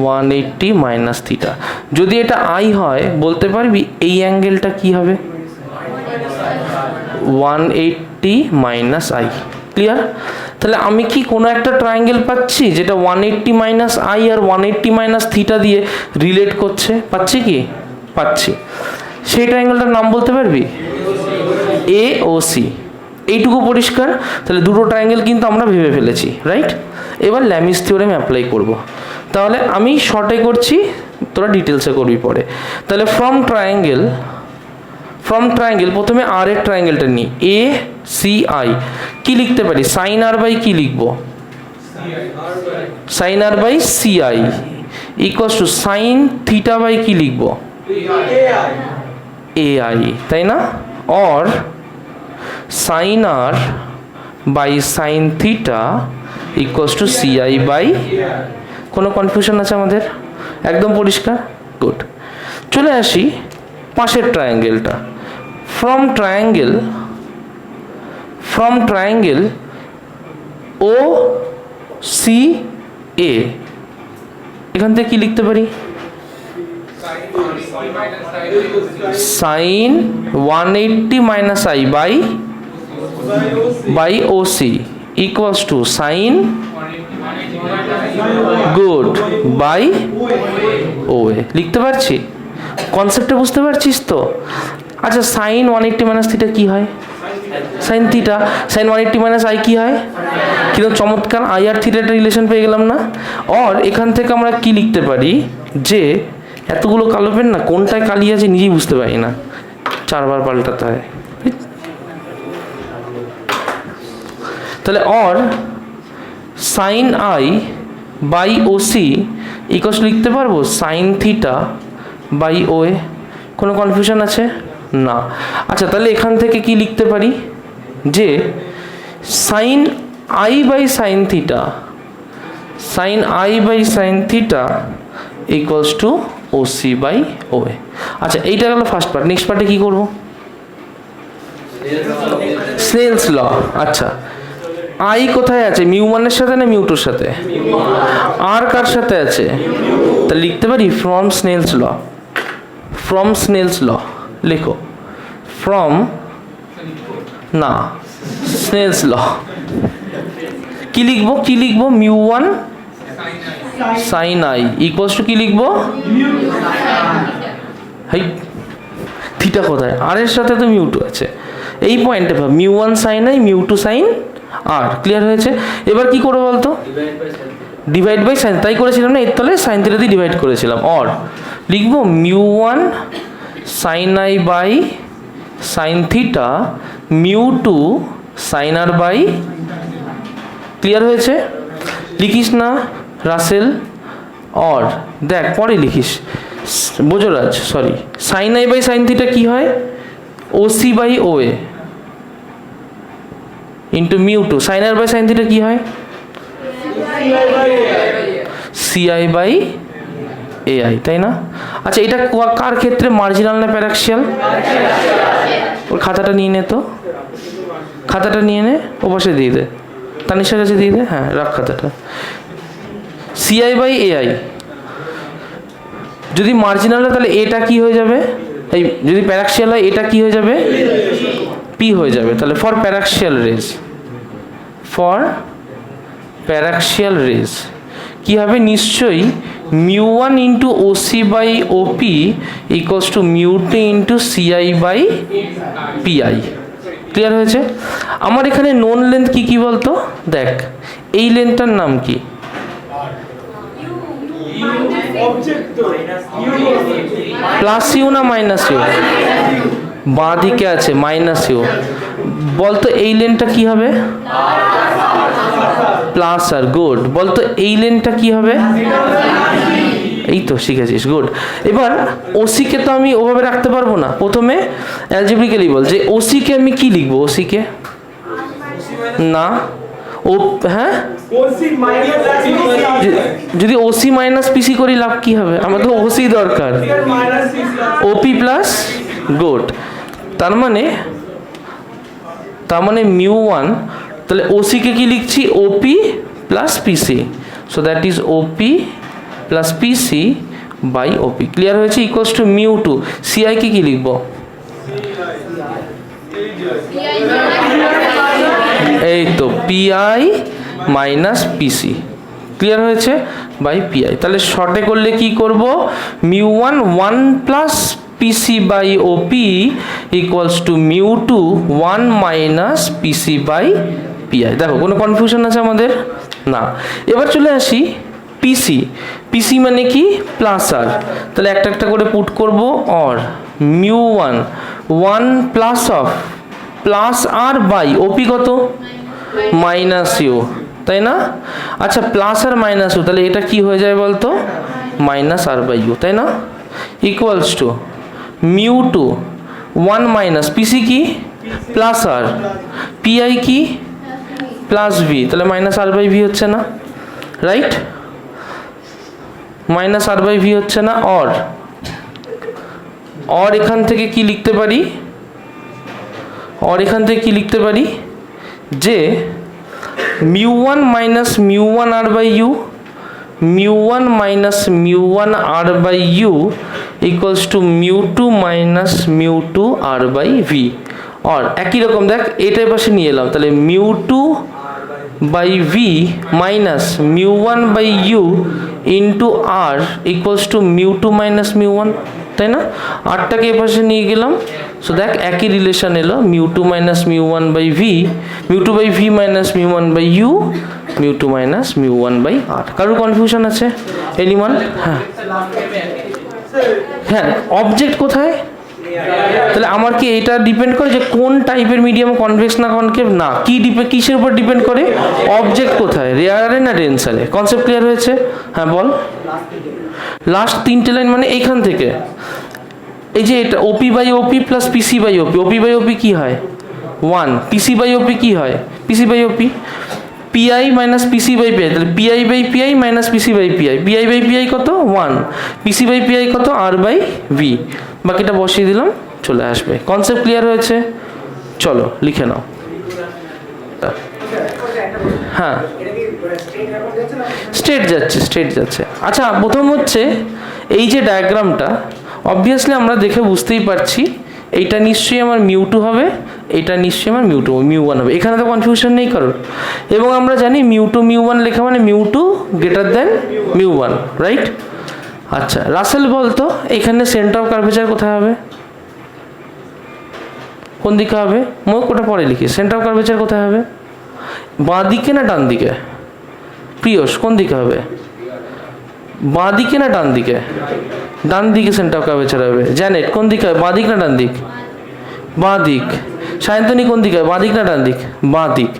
180 মাইনাস থিটা। যদি এটা আই হয়, বলতে পারবি এই অ্যাঙ্গেলটা কি হবে? 180 মাইনাস আই। ক্লিয়ার? তাহলে আমি কি কোনো একটা ট্রায়াঙ্গেল পাচ্ছি যেটা 180 minus I R 180 minus theta দিয়ে রিলেট করছে? পাচ্ছি কি? পাচ্ছি। সেই ট্রায়াঙ্গেলটার নাম বলতে পারবি? A O C. এইটুকু পরিষ্কার? তাহলে দুটো ট্রায়াঙ্গেল কিন্তু আমরা ভেবে ফেলেছি, রাইট? এবার ল্যামিস থিওরেম অ্যাপ্লাই করব। তাহলে আমি শর্টে করছি, তোরা ডিটেলসে করবি পরে। তাহলে ফ্রম ট্রায়াঙ্গেল প্রথমে আর এর ট্রায়াঙ্গেলটা নিই, এ সি আই। কি লিখতে পারি? সাইন আর বাই কি লিখবো? Sine R by C I equals to sine theta by কি লিখবো? এ আই, তাই না? Or sine R by sine theta equals to C I by. কোনো কনফিউশন আছে আমাদের? একদম পরিষ্কার? গুড। চলে আসি পাশের ট্রায়াঙ্গেলটা। From triangle O C A, এখান থেকে কি লিখতে পারি? Sine 180 minus I by O C equals to sine good by O A. লিখতে পারছি? কনসেপ্টটা বুঝতে পারছিস তো? আচ্ছা, সাইন 180 মাইনাস থিটা কি হয়? Sine theta. Sine 180 minus I কি হয়? কিন্তু চমৎকার, আই আর থিটাটা রিলেশন পেয়ে গেলাম না? অর এখান থেকে আমরা কি লিখতে পারি যে এতগুলো কালো পেন না, কোনটায় কালি আছে নিজেই বুঝতে পারি না, 4 বার পাল্টাতে হয়। তাহলে or sine I by O C equals লিখতে পারবো sine theta by O A. কোনো কনফিউশন আছে? না। আচ্ছা, তাহলে এখান থেকে কি লিখতে পারি যে sine I by sine theta equals to O C by O A. আচ্ছা, এইটা গেল ফার্স্ট পার্ট। নেক্সট পার্টে কি করবো? Snell's law. আচ্ছা, আই কোথায় আছে? মিউ ওয়ানের সাথে না মিউ টুর সাথে? আর কার সাথে আছে? তা লিখতে পারি ফ্রম স্নেলস ল। লেখো স্নেলস ল। কি লিখবো? Mu one sine i equals to কি লিখবো? থিটা কোথায়? আর এর সাথে তো মিউ টু আছে। এই পয়েন্টে ভাব, mu one sine I, mu two sine R. Clear হয়েছে? এবার কি করবো বলতো? ডিভাইড বাই সাইন, তাই করেছিলাম না, এর তলে সাইন থিটা দিয়ে ডিভাইড করেছিলাম। অর লিখবো mu 1 sine I by sine theta mu 2 sine R by, clear হয়েছে? লিখিস না রাসেল? অর দেখ পরে লিখিস, বোঝরাজ sorry, sine I by sine theta কি হয়? OC by OA into mu 2, sine R by sine theta কি হয়? সিআই বাই এআই, তাই না? আচ্ছা এটা কার ক্ষেত্রে, মার্জিনাল না প্যারাক্সিয়াল? ওর খাতাটা নিয়ে নে তো, খাতাটা নিয়ে নে, ও পাশে দিয়ে দে, তানিশার কাছে দিয়ে দে, হ্যাঁ রাখ খাতাটা। সিআই বাই এআই যদি মার্জিনাল হয় তাহলে এটা কি হয়ে যাবে? এই যদি প্যারাক্সিয়াল হয় এটা কি হয়ে যাবে? পি হয়ে যাবে। তাহলে for paraxial rays, for paraxial rays কি হবে? নিশ্চয়ই mu 1 into OC by OP equals to mu 2 into CI by PI. Clear হয়েছে? আমার এখানে নোন লেন্থ কি কি বলতো? দেখ এই লেন্থটার নাম কি? প্লাস ইউ না মাইনাস ইউ? বাঁ দিকে আছে মাইনাস ইউ। বলতো এই লেন্থটা কি হবে? প্লাস আর, গুড। বলতো এই লেন্থটা কি হবে? এই তো শিখেছিস, গুড। এবার ওসিকে তো আমি ওভাবে রাখতে পারবো না, প্রথমে অ্যালজেব্রিক্যালি বল যে ওসিকে আমি কি লিখবো? ওসিকে না ও, হ্যাঁ যদি ওসি মাইনাস পিসি করি লাভ কি হবে? আমার তো ওসি দরকার, ওপি প্লাস, গুড। তার মানে মিউ 1, তাহলে ওসিকে কি লিখছি? OP plus PC, so that is OP plus PC by OP. Clear হয়েছে? Equals to mu 2। সিআই কে কি লিখবো? এই তো পিআই মাইনাস পিসি। ক্লিয়ার হয়েছে? By PI. তাহলে শর্টে করলে কি করব? Mu 1 1 plus PC by OP equals to mu 2 1 minus PC by PI. দেখো কোনো কনফিউশন আছে আমাদের? না। এবার চলে আসি পিসি। পিসি মানে কি? Plus R. তাহলে একটা একটা করে পুট করব। Or mu 1 1 plus of plus R by OP কত? মাইনাস ইউ, তাই না? আচ্ছা প্লাস আর মাইনাস ইউ, তাহলে এটা কি হয়ে যায় বলতো? মাইনাস আর বাই ইউ, তাই না? Equals to mu 2 1 minus PC কি? প্লাস আর, পিআই কি? প্লাস ভি, তাহলে মাইনাস আর বাই ভি হচ্ছে না? Right, minus R by V হচ্ছে না? অর এখান থেকে কি লিখতে পারি? এখান থেকে কি লিখতে পারি? যে mu 1 minus mu 1 R by you, mu 1 minus mu 1 R by you equals to mu 2 minus mu 2 R by V. আর একই রকম দেখ এটার পাশে নিয়ে এলাম, তাহলে mu 2 by V minus mu 1 by U into R equals to mu 2 minus mu 1, তাই না? আরটাকে এ পাশে নিয়ে গেলাম, সো দেখ একই রিলেশন এলো, mu 2 minus mu 1 by V, mu 2 by V minus mu 1 by you, mu 2 minus mu 1 by R. কারোর কনফিউশন আছে? এনিওয়ান? হ্যাঁ হ্যাঁ, অবজেক্ট কোথায়? তাহলে আমার কি এটা ডিপেন্ড করে যে কোন টাইপের মিডিয়াম, কনভেক্স না কনকেভ? না, কি কিসের উপর ডিপেন্ড করে? অবজেক্ট কোথায়, রেয়ারে না ডেন্সারে? কনসেপ্ট ক্লিয়ার হয়েছে? হ্যাঁ বল। লাস্ট 3টে লাইন মানে এইখান থেকে এই যে এটা OP by OP plus PC by OP, OP by OP কি হয়? 1, পিসি বাই ওপি কি হয়? PC by OP, PI minus PC by PI, তাহলে PI by PI minus PC by PI, PI by PI কত? 1, পিসি বাই পিআই কত? R by V. বাকিটা বসিয়ে দিলাম, চলে আসবে। কনসেপ্ট ক্লিয়ার হয়েছে? চলো লিখে নাও। হ্যাঁ স্ট্রেট যাচ্ছে। আচ্ছা প্রথম হচ্ছে এই যে ডায়াগ্রামটা, অবভিয়াসলি আমরা দেখে বুঝতেই পারছি এইটা নিশ্চয়ই আমার মিউ 2 হবে, এটা নিশ্চয়ই আমার মিউ 1 হবে, এখানে তো কনফিউশন নেই কারোর। এবং আমরা জানি মিউ 2 মিউ 1 লেখা মানে mu 2 greater than mu 1, right? আচ্ছা রাসেল বলতো এখানে সেন্টার অফ কার্ভেচার কোথায় হবে? কোন দিকে হবে? মোক ওটা পরে লিখি। সেন্টার অফ কার্ভেচার কোথায় হবে? বাঁ দিকে না ডান দিকে? প্রিয়স কোন দিকে হবে? বাঁ দিকে না ডান দিকে? ডান দিকে সেন্টার অফ কার্ভেচার হবে। জ্যানেট কোন দিকে হবে? বাঁ দিক না ডান দিক? বাঁ দিক। সায়ন্তনী কোন দিকে হবে? বাঁ দিক না ডান দিক? বাঁ দিক।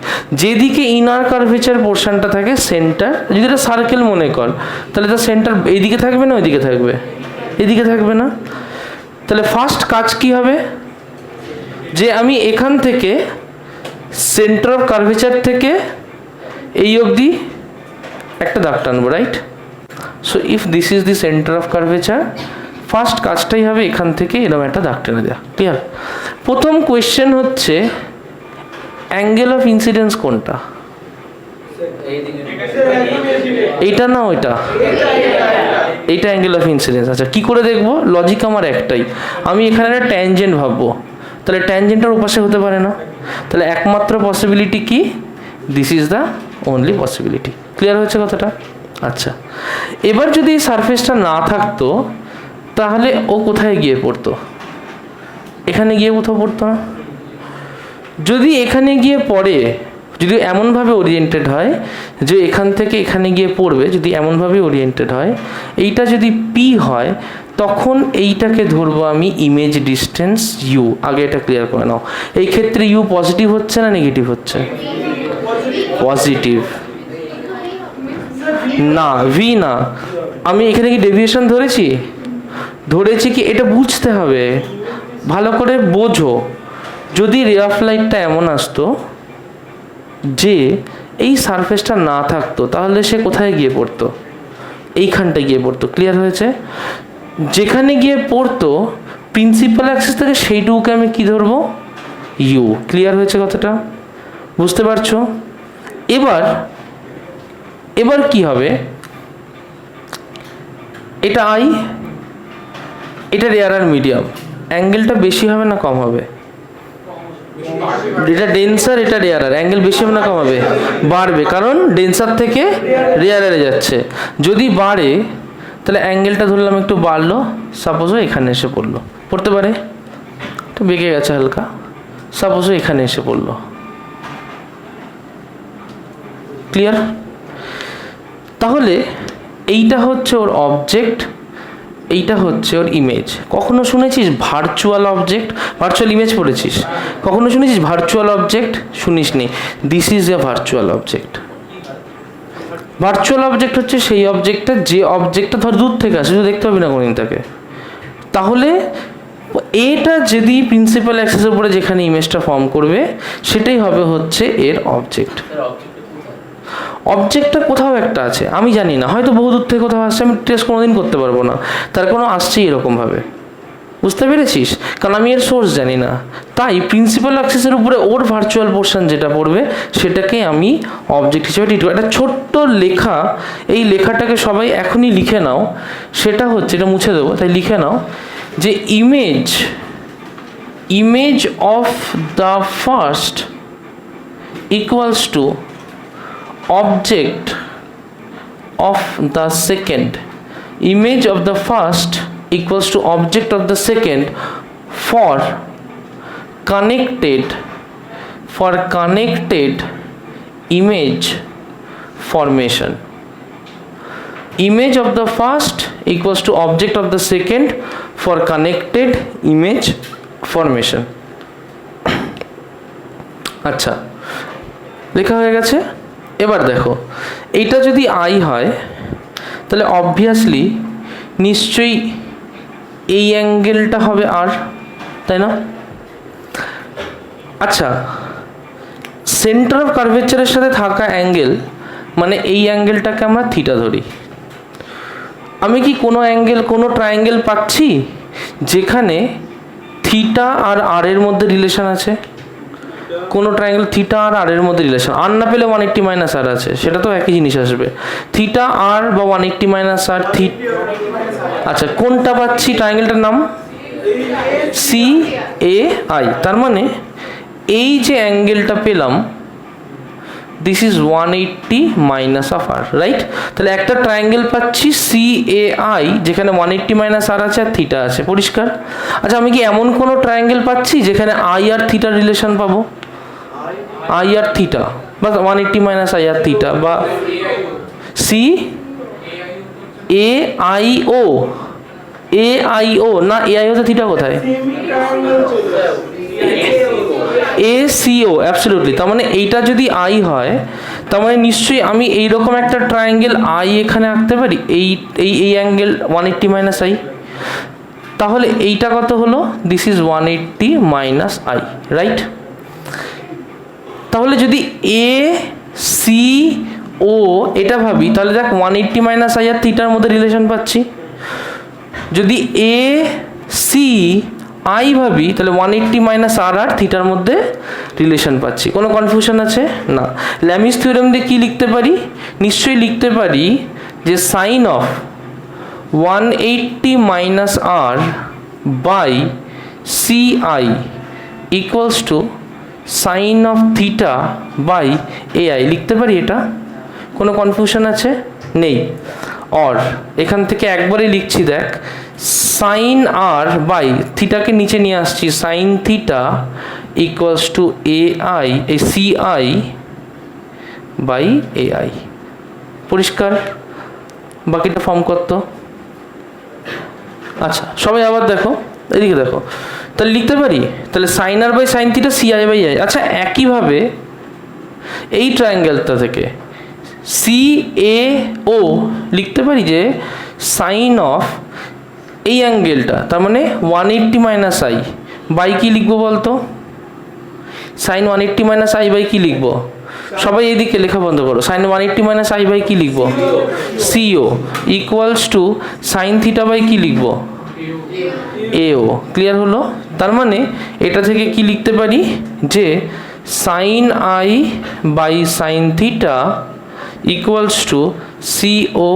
যেদিকে ইনার কার্ভেচার পোর্শনটা থাকে সেন্টার, যদি এটা সার্কেল মনে কর, তাহলে তার সেন্টার এইদিকে থাকবে না ওইদিকে থাকবে? এদিকে থাকবে না? তাহলে ফার্স্ট কাজ কি হবে, যে আমি এখান থেকে সেন্টার অফ কার্ভেচার থেকে এই অবধি একটা দাগ টানবো, right? So if this is the centre of curvature, first কাজটাই হবে এখান থেকে এরকম একটা দাগ টেনে দেওয়া। ক্লিয়ার? প্রথম কোয়েশ্চেন হচ্ছে অ্যাঙ্গেল অফ ইনসিডেন্স কোনটা? এইটা না ওইটা? এইটা অ্যাঙ্গেল অফ ইনসিডেন্স। আচ্ছা কি করে দেখবো? লজিক আমার একটাই, আমি এখানে একটা ট্যানজেন্ট ভাববো, তাহলে ট্যানজেন্টের ওপাশে হতে পারে না, তাহলে একমাত্র পসিবিলিটি কি? This is the only possibility. Clear হয়েছে কথাটা? আচ্ছা, এবার যদি এই সারফেসটা না থাকতো তাহলে ও কোথায় গিয়ে পড়তো? এখানে গিয়ে কোথাও পড়তো না? যদি এখানে গিয়ে পড়ে, যদি এমনভাবে ওরিয়েন্টেড হয় যে এখান থেকে এখানে গিয়ে পড়বে, যদি এমনভাবে ওরিয়েন্টেড হয়, এইটা যদি পি হয়, তখন এইটাকে ধরবো আমি ইমেজ ডিস্টেন্স ইউ। আগে এটা ক্লিয়ার করে নাও। এই ক্ষেত্রে ইউ পজিটিভ হচ্ছে না নেগেটিভ হচ্ছে? পজিটিভ না, ভি না। আমি এখানে কি ডেভিয়েশন ধরেছি? ধরেছি কি? এটা বুঝতে হবে, ভালো করে বোঝো। যদি রে অফ লাইটটা এমন আসতো যে এই সারফেসটা না থাকতো, তাহলে সে কোথায় গিয়ে পড়তো? এইখানটায় গিয়ে পড়তো। ক্লিয়ার হয়েছে? যেখানে গিয়ে পড়তো প্রিন্সিপাল অ্যাক্সিস থেকে সেইটুকুকে আমি কি ধরবো? ইউ। ক্লিয়ার হয়েছে কথাটা? বুঝতে পারছো? এবার কি হবে, এটা আই, এটা রেয়ার আর মিডিয়াম, অ্যাঙ্গেলটা বেশি হবে না কম হবে? এটা ডেন্সার, এটা রেয়ারার, অ্যাঙ্গেল বেশি হবে না কম হবে? বাড়বে, কারণ ডেন্সার থেকে রেয়ারারে যাচ্ছে। যদি বাড়ে তাহলে অ্যাঙ্গেলটা ধরলাম একটু বাড়লো, সাপোজও এখানে এসে পড়লো, পড়তে পারে, একটু বেঁকে গেছে হালকা, সাপোজও এখানে এসে পড়লো। ক্লিয়ার? তাহলে এইটা হচ্ছে ওর অবজেক্ট, এইটা হচ্ছে ওর ইমেজ। কখনো শুনেছিস ভার্চুয়াল অবজেক্ট? ভার্চুয়াল ইমেজ পড়েছিস? কখনো শুনেছিস ভার্চুয়াল অবজেক্ট? শুনিসনি। This is a virtual object. Virtual object হচ্ছে সেই অবজেক্টটা, যে অবজেক্টটা ধর দূর থেকে আসে, শুধু দেখতে পাবি না কোনদিন তাকে। তাহলে এটা যদি প্রিন্সিপাল অ্যাক্সিসের উপরে যেখানে ইমেজটা ফর্ম করবে, সেটাই হবে হচ্ছে এর অবজেক্ট। অবজেক্টটা কোথাও একটা আছে, আমি জানি না, হয়তো বহু দূর থেকে কোথাও আসছে, আমি ট্রেস কোনোদিন করতে পারবো না, তার কোনো আসছেই এরকমভাবে। বুঝতে পেরেছিস? কারণ আমি এর সোর্স জানি না। তাই প্রিন্সিপাল অ্যাক্সিসের উপরে ওর ভার্চুয়াল পোর্শন যেটা পড়বে সেটাকে আমি অবজেক্ট হিসেবে ট্রিট করি। একটা ছোট্ট লেখা, এই লেখাটাকে সবাই এখনই লিখে নাও, সেটা হচ্ছে, এটা মুছে দেবো তাই লিখে নাও, যে image of the first equals to object of the second. Image of the first equals to object of the second for connected image formation. Image of the first equals to object of the second for connected image formation. আচ্ছা, লেখা হয়ে গেছে। এবার দেখো, এইটা যদি আই হয় তাহলে অবভিয়াসলি নিশ্চয়ই এই অ্যাঙ্গেলটা হবে আর, তাই না? আচ্ছা, সেন্টার অফ কার্ভেচারের সাথে থাকা অ্যাঙ্গেল মানে এই অ্যাঙ্গেলটাকে আমরা থিটা ধরি। আমি কি কোনো অ্যাঙ্গেল, কোনো ট্রায়াঙ্গেল পাচ্ছি যেখানে থিটা আর আর এর মধ্যে রিলেশন আছে? কোনো ট্রায়াঙ্গেল থিটা আর আর এর মধ্যে রিলেশন, আর না পেলে 180 মাইনাস আর আছে, সেটা তো একই জিনিস আসবে। থিটা আর বা 180 মাইনাস আর আচ্ছা, কোনটা পাচ্ছি? ট্রায়াঙ্গেলটার নাম CAI। তার মানে এই যে অ্যাঙ্গেলটা পেলাম, this is 180 minus of R, right? তাহলে একটা ট্রায়াঙ্গেল পাচ্ছি CAI যেখানে 180 মাইনাস আর আছে আর থিটা আছে, পরিষ্কার? আচ্ছা, আমি কি এমন কোনো ট্রায়াঙ্গেল পাচ্ছি যেখানে আই আর থিটার রিলেশন পাবো? আই আর থিটা বা 180 মাইনাস আই আর থিটা, বা C A I O, A I O না, এ আই ও তে থিটা কোথায়? A C O, absolutely. তার মানে এইটা যদি আই হয়, তার মানে নিশ্চয়ই আমি এইরকম একটা ট্রায়াঙ্গেল আই এখানে আঁকতে পারি, এই অ্যাঙ্গেল 180 মাইনাস আই। তাহলে এইটা কত হলো? This is 180 minus I, right? তাহলে যদি এ সি ও এটা ভাবি, তাহলে দেখ 180 মাইনাস আই আর থিটার মধ্যে রিলেশন পাচ্ছি। যদি এ সি আই ভাবি, তাহলে 180 মাইনাস আর আর থিটার মধ্যে রিলেশন পাচ্ছি। কোনো কনফিউশন আছে? না। ল্যামিস থিওরেম দিয়ে কী লিখতে পারি? নিশ্চয়ই লিখতে পারি যে sine of 180 minus R by C I equals to sine of theta by A I. লিখতে পারি এটা? কোনো কনফিউশন আছে? নেই। অর এখান থেকে একবারই লিখছি, দেখ, সাইন আর বাই থিটাকে নিচে নিয়ে আসছি, sine theta equals to a i, এই c I by A i. পরিষ্কার? বাকিটা ফর্ম করতো। আচ্ছা, সবাই আবার দেখো, এদিকে দেখো, তাহলে লিখতে পারি, তাহলে sine R by sine theta C I by I. আচ্ছা, একইভাবে এই ট্রায়াঙ্গেলটা থেকে সি এ ও লিখতে পারি যে সাইন অফ এই অ্যাঙ্গেলটা, তার মানে 180 মাইনাস আই বাই কি লিখবো বলতো? সাইন 180 মাইনাস আই বাই কি লিখবো? সবাই এইদিকে লেখা বন্ধ করো। সাইন 180 মাইনাস আই বাই কি লিখবো? CO equals to sine theta by কি লিখবো? এও। ক্লিয়ার হলো? তার মানে এটা থেকে কি লিখতে পারি যে sine I by sine theta equals to CO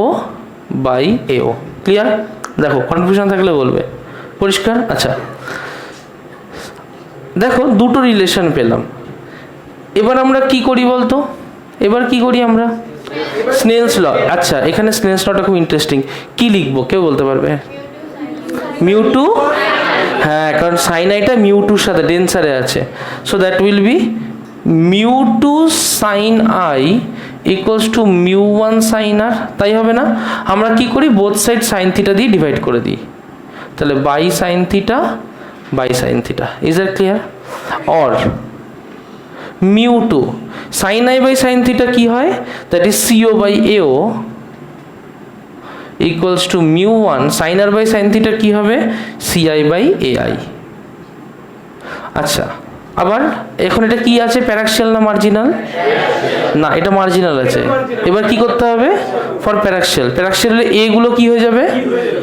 by AO. Clear? দেখো, কনফিউশন থাকলে বলবে। পরিষ্কার? আচ্ছা, দেখো দুটো রিলেশন পেলাম। এবার আমরা কি করি বলতো? এবার কি করি আমরা? Snails law. আচ্ছা, এখানে স্নেলস লটা খুব ইন্টারেস্টিং। কি লিখবো কেউ বলতে পারবে? মিউ টু, হ্যাঁ, কারণ সাইন আইটা মিউ টুর সাথে ডেন্সারে আছে। So that will be mu two sine i equals to mu one sine r. তাই হবে না? আমরা কি করি? বোথ সাইড সাইন থিটা দিয়ে ডিভাইড করে দিই। তাহলে by sine theta by sine theta. Is that clear? Or mu two sine I by sine theta কি হয়? That is CO by AO equals to mu one sine R by sine theta কি হবে? CI by AI. আচ্ছা, আবার এখন এটা কি আছে? প্যারাক্সিয়াল না মার্জিনাল? না, এটা মার্জিনাল আছে। এবার কি করতে হবে? ফর প্যারাক্সিয়াল, প্যারাক্সিয়ালে এ গুলো কি হয়ে যাবে?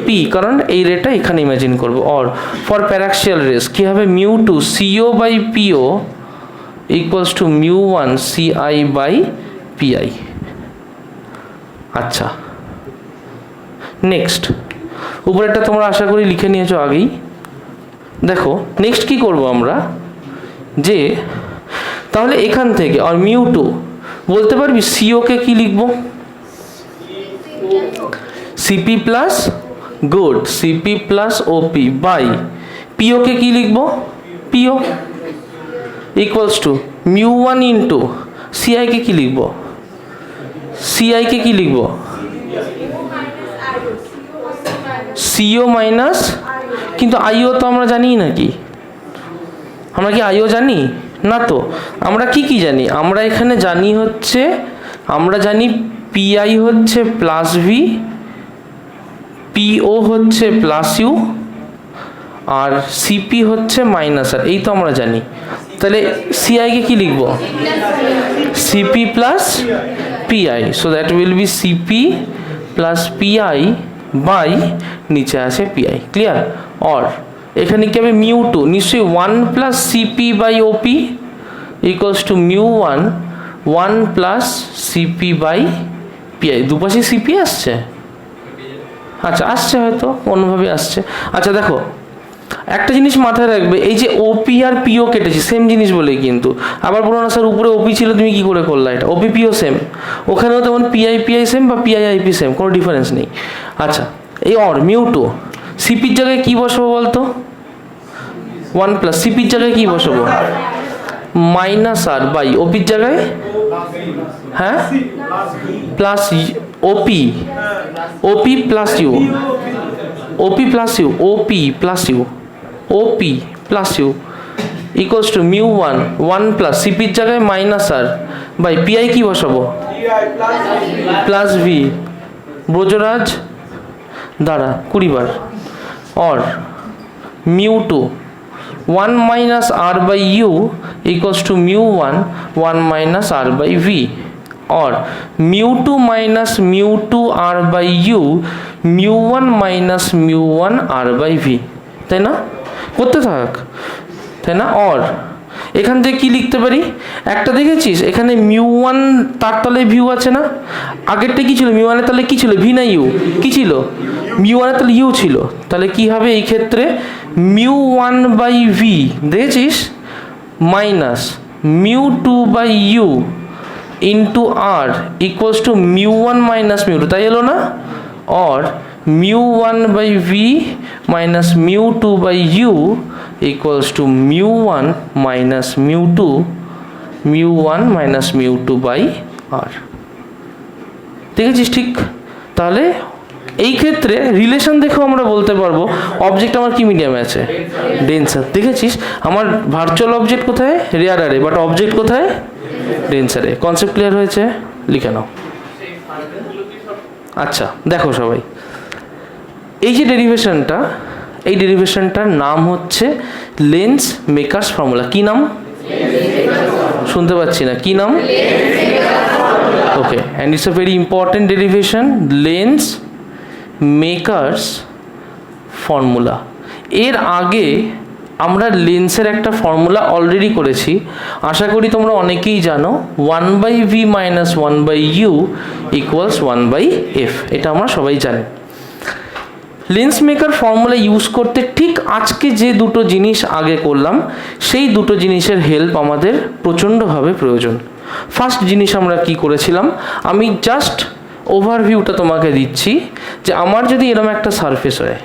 পি, কারণ এই রেটা এখানে ইমাজিন করবো। অর ফর প্যারাক্সিয়াল রেস কি হবে? Mu two CO by PO equals to mu one CI by PI. আচ্ছা, নেক্সট উপরেরটা তোমরা আশা করি লিখে নিয়েছো আগেই। দেখো নেক্সট কি করব আমরা, যে তাহলে এখান থেকে আর মিউ টু বলতে পারবি সিও কে কি লিখবো? CP plus, good, CP plus OP by PO কে কি লিখবো? PO equals to mu one into CI কে কি লিখবো? সিআই কে কি লিখবো? সিও মাইনাস, কিন্তু আইও তো আমরা জানি নাকি? আমরা কি আইও জানি না? তো আমরা কি কি জানি? আমরা এখানে জানি হচ্ছে, আমরা জানি পিআই হচ্ছে প্লাস ভি, পিও হচ্ছে প্লাস ইউ, আর সিপি হচ্ছে মাইনাস আর। এই তো আমরা জানি। তাহলে সিআই কে কি লিখবো? CP plus PI. So that will be CP plus PI by নিচে আছে পিআই। ক্লিয়ার? অর এখানে কি হবে? মিউ টু নিশ্চয়ই 1 plus CP by OP equals to mu one 1 plus CP by PI. দুপাশে সিপি আসছে? আচ্ছা, আসছে, হয়তো অন্যভাবে আসছে। আচ্ছা দেখো, একটা জিনিস মাথায় রাখবে, এই যে ওপি আর পিও কেটেছি সেম জিনিস বলেই, কিন্তু আবার বলো না স্যার উপরে ওপি ছিল তুমি কি করে করলা? এটা ওপি পিও সেম, ওখানেও তেমন পিআই পিআই সেম বা পিআই আইপি সেম, কোনো ডিফারেন্স নেই। আচ্ছা, এই অর মিউ টু সিপির জায়গায় কি বসাবো বলতো? 1 প্লাস সিপির জায়গায় কি বসাবো? মাইনাস আর বাই ওপির জায়গায় হ্যাঁ plus OP OP plus u OP plus u OP plus u OP plus u equals to mu one one plus সিপির জায়গায় মাইনাস আর বাই পিআই কি বসাবো প্লাস ভি ব্রজরাজ দ্বারা 20 বার और mu two 1 minus R by you equals to mu one 1 minus R by v और mu two minus mu two r by you mu one minus mu one r by v তাই না করতে থাক তাই না और এখান থেকে কি লিখতে পারি একটা দেখেছিস এখানে মিউ ওয়ান তার তলে ভিউ আছে না আগেরটা কি ছিল মিউ ওয়ানের তলে কি ছিল ভি না ইউ কি ছিল মিউ ওয়ানের তলে ইউ ছিল তাহলে কি হবে এই ক্ষেত্রে মিউ ওয়ান বাই ভি দেখেছিস minus mu two by U into R equals to mu one minus mu two তাই এলো না और mu one by V minus mu two by U equals to mu 1 minus mu 2 mu 1 minus mu 2 by r দেখেছিস ঠিক তাহলে এই ক্ষেত্রে রিলেশন দেখেও আমরা বলতে পারবো অবজেক্ট আমার কি মিডিয়ামে আছে ডেন্সার দেখেছিস আমার ভার্চুয়াল অবজেক্ট কোথায় রেয়ারারে বাট অবজেক্ট কোথায় ডেন্সারে কনসেপ্ট ক্লিয়ার হয়েছে লিখে নাও আচ্ছা দেখো সবাই এই যে ডেরিভেশনটা এই ডেরিভেশনটার নাম হচ্ছে লেন্স মেকার্স ফর্মুলা কি নাম শুনতে পাচ্ছি না কি নাম okay and it's a very important derivation lens maker's formula এর আগে আমরা লেন্সের একটা ফর্মুলা অলরেডি করেছি আশা করি তোমরা অনেকেই জানো 1/v minus 1/u equals 1/f এটা আমরা সবাই জানি লেন্স মেকার ফর্মুলা ইউজ করতে ঠিক আজকে যে দুটো জিনিস আগে করলাম সেই দুটো জিনিসের হেল্প আমাদের প্রচণ্ডভাবে প্রয়োজন ফার্স্ট জিনিস আমরা কি করেছিলাম আমি জাস্ট ওভারভিউটা তোমাকে দিচ্ছি যে আমার যদি এরকম একটা সারফেস হয়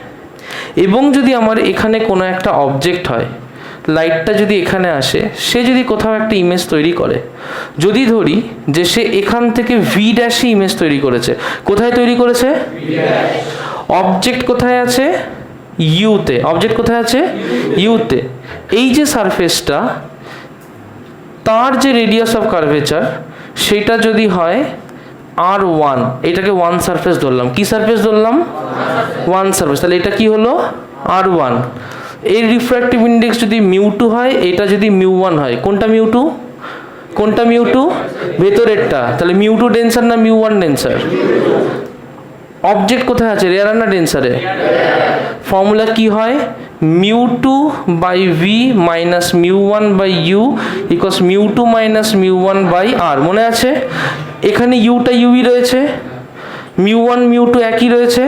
এবং যদি আমার এখানে কোনো একটা অবজেক্ট হয় লাইটটা যদি এখানে আসে সে যদি কোথাও একটা ইমেজ তৈরি করে যদি ধরি যে সে এখান থেকে ভি ড্যাশে ইমেজ তৈরি করেছে কোথায় তৈরি করেছে অবজেক্ট কোথায় আছে ইউতে অবজেক্ট কোথায় আছে ইউতে এই যে সারফেসটা তার যে রেডিয়াস অফ কার্ভেচার সেটা যদি হয় r1 এটাকে ওয়ান সারফেস ধরলাম কি সারফেস ধরলাম ওয়ান সারফেস তাহলে এটা কি হলো r1 এর রিফ্র্যাক্টিভ ইন্ডেক্স যদি μ2 হয় এটা যদি μ1 হয় কোনটা μ2 কোনটা μ2 ভেতরেরটা তাহলে μ2 ডেন্সার না μ1 ডেন্সার অবজেক্ট কোথায় আছে রেয়ার না ডেন্সারে ফর্মুলা কি হয় μ2 by V minus μ1 by you equals μ2 minus μ1 by r মনে আছে এখানে ইউটা ইউই রয়েছে μ1 μ2 একই রয়েছে